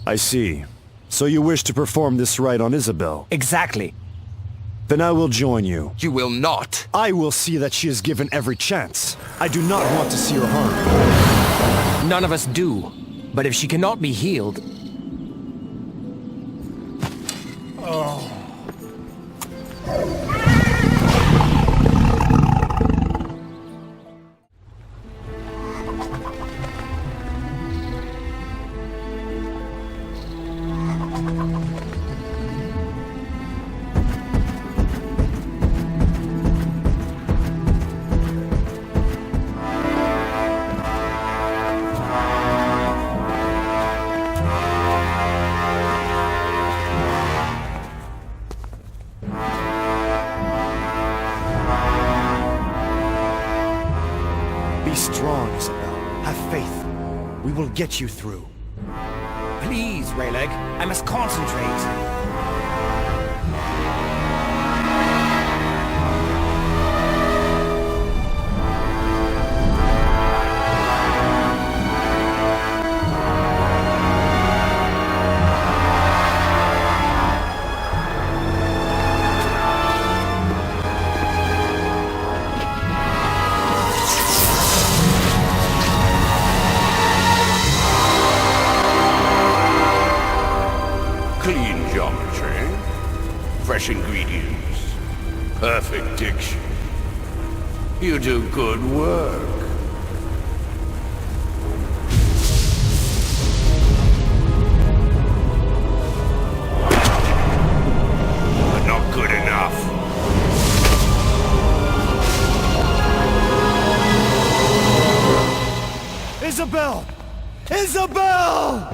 I see. So you wish to perform this rite on Isabel? Exactly. Then I will join you. You will not. I will see that she is given every chance. I do not want to see her harmed. None of us do. But if she cannot be healed... Oh. Be strong, Isabel. Have faith. We will get you through. Please, Rayleg. I must concentrate. Clean geometry, fresh ingredients, perfect diction. You do good work. But not good enough. Isabel! Isabel!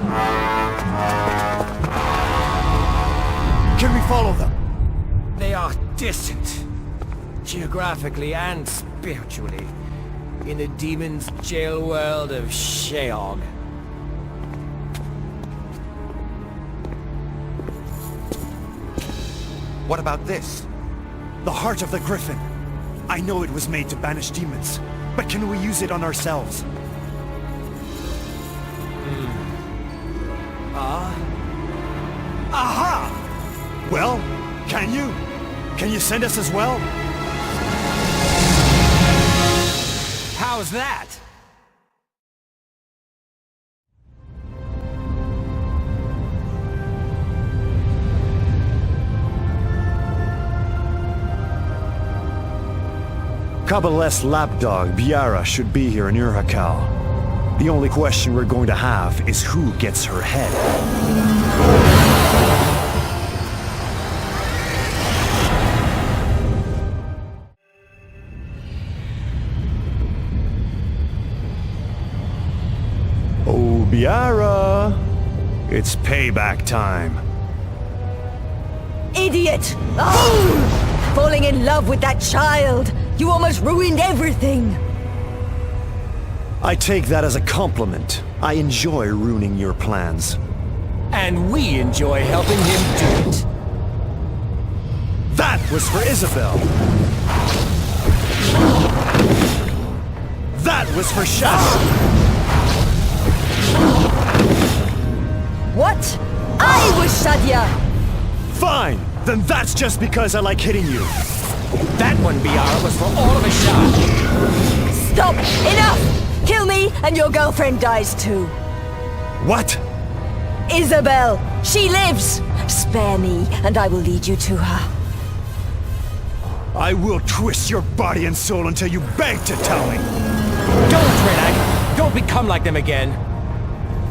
Can we follow them? They are distant, geographically and spiritually, in the demon's jail world of Sheog. What about this? The heart of the Griffin. I know it was made to banish demons, but can we use it on ourselves? Aha! Well, can you? Can you send us as well? How How's that? Kabbaleth's lapdog, Biara, should be here in Urhakal. The only question we're going to have is who gets her head. Oh, Biara! It's payback time. Idiot! Oh! Falling in love with that child! You almost ruined everything! I take that as a compliment. I enjoy ruining your plans. And we enjoy helping him do it. That was for Isabel! That was for Shadow! What? I was Shadia! Fine! Then that's just because I like hitting you. That one, Biara, was for all of a shot. Stop! Enough! Kill me, and your girlfriend dies too. What? Isabel! She lives! Spare me, and I will lead you to her. I will twist your body and soul until you beg to tell me. Don't, Relag! Don't become like them again.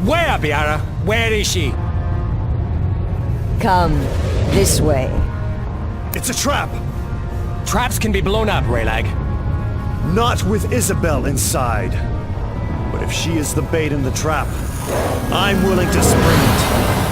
Where, Biara? Where is she? Come, this way. It's a trap! Traps can be blown up, Relag. Not with Isabel inside. But if she is the bait in the trap, I'm willing to spring it.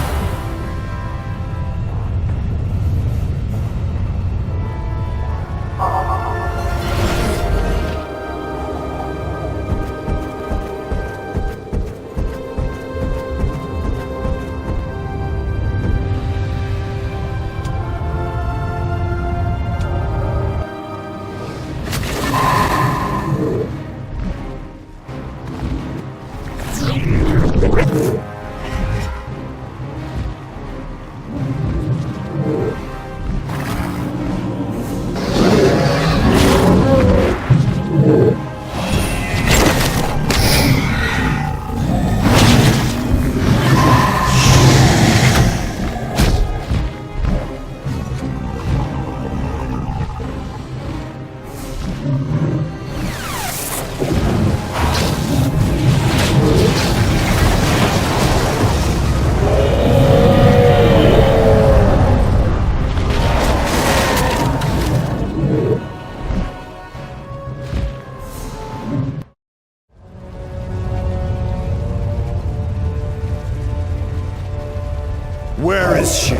Where is she?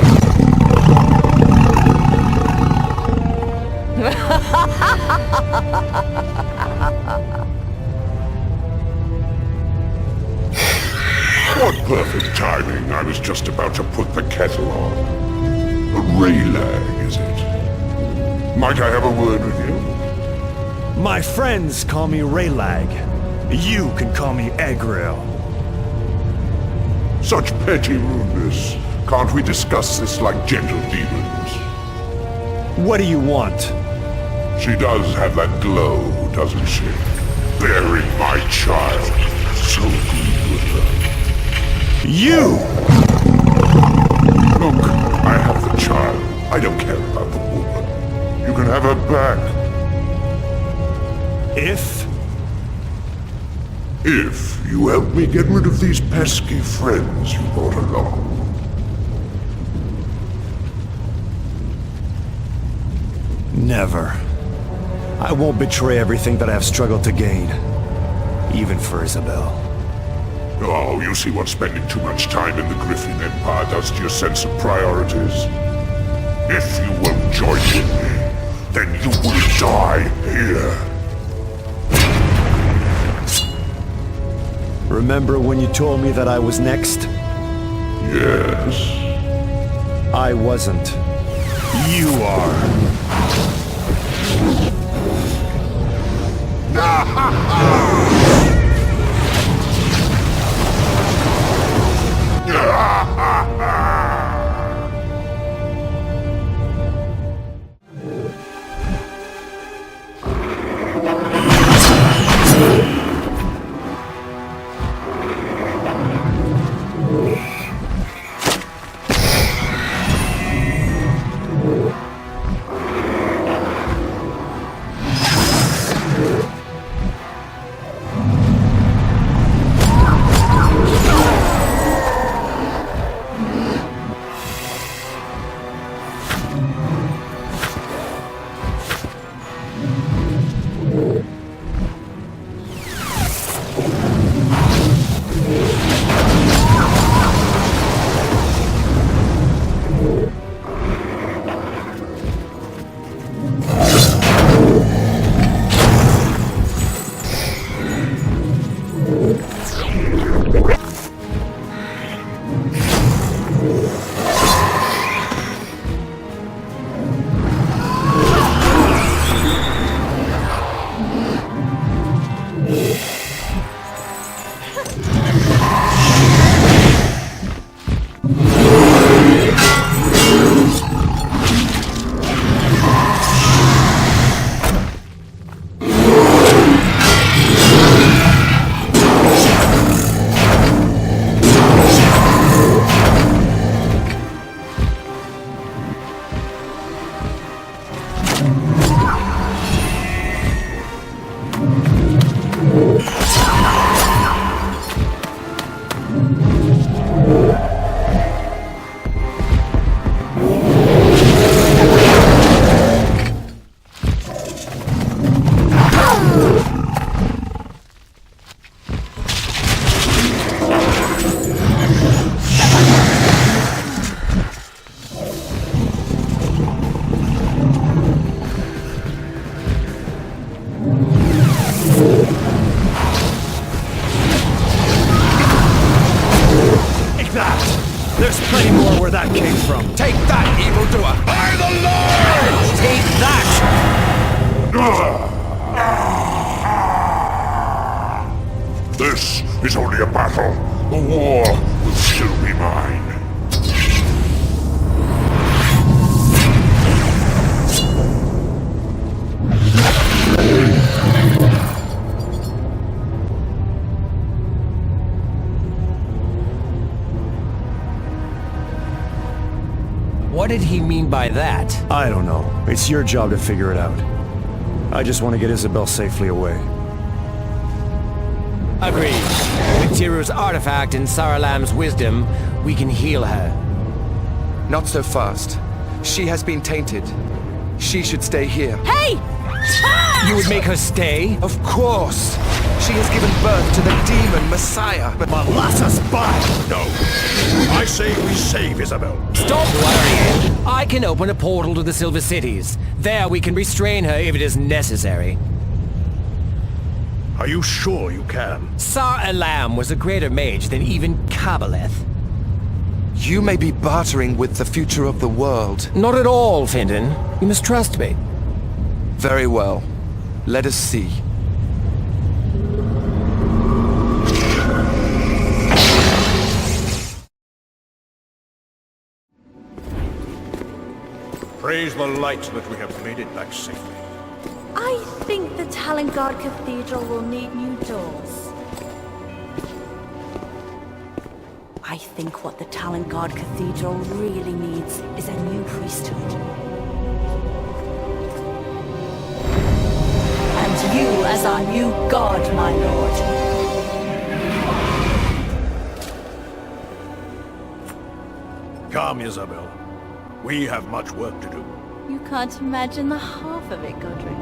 What perfect timing. I was just about to put the kettle on. A Raylag, is it? Might I have a word with you? My friends call me Raylag. You can call me Egriel. Such petty rudeness. Can't we discuss this like gentle demons? What do you want? She does have that glow, doesn't she? Bearing my child. So good with her. You! Look, I have the child. I don't care about the woman. You can have her back. If you help me get rid of these pesky friends you brought along. Never. I won't betray everything that I have struggled to gain. Even for Isabel. Oh, you see what spending too much time in the Griffin Empire does to your sense of priorities? If you won't join with me, then you will die here. Remember when you told me that I was next? Yes. I wasn't. You are. There's plenty more where that came from. Take that, evildoer! By the Lord! Take that! This is only a battle. The war will still be mine. What did he mean by that? I don't know. It's your job to figure it out. I just want to get Isabel safely away. Agreed. With Tiru's artifact and Saralam's wisdom, we can heal her. Not so fast. She has been tainted. She should stay here. Hey! You would make her stay? Of course! She has given birth to the demon Messiah. But Malassa's spy! No. I say we save Isabel. Stop worrying. I can open a portal to the Silver Cities. There we can restrain her if it is necessary. Are you sure you can? Sar-Alam was a greater mage than even Kabbaleth. You may be bartering with the future of the world. Not at all, Findan. You must trust me. Very well. Let us see. Praise the light that we have made it back safely. I think the Talengard Cathedral will need new doors. I think what the Talengard Cathedral really needs is a new priesthood. And you as our new god, my lord. Come, Isabel. We have much work to do. You can't imagine the half of it, Godric.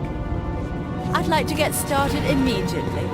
I'd like to get started immediately.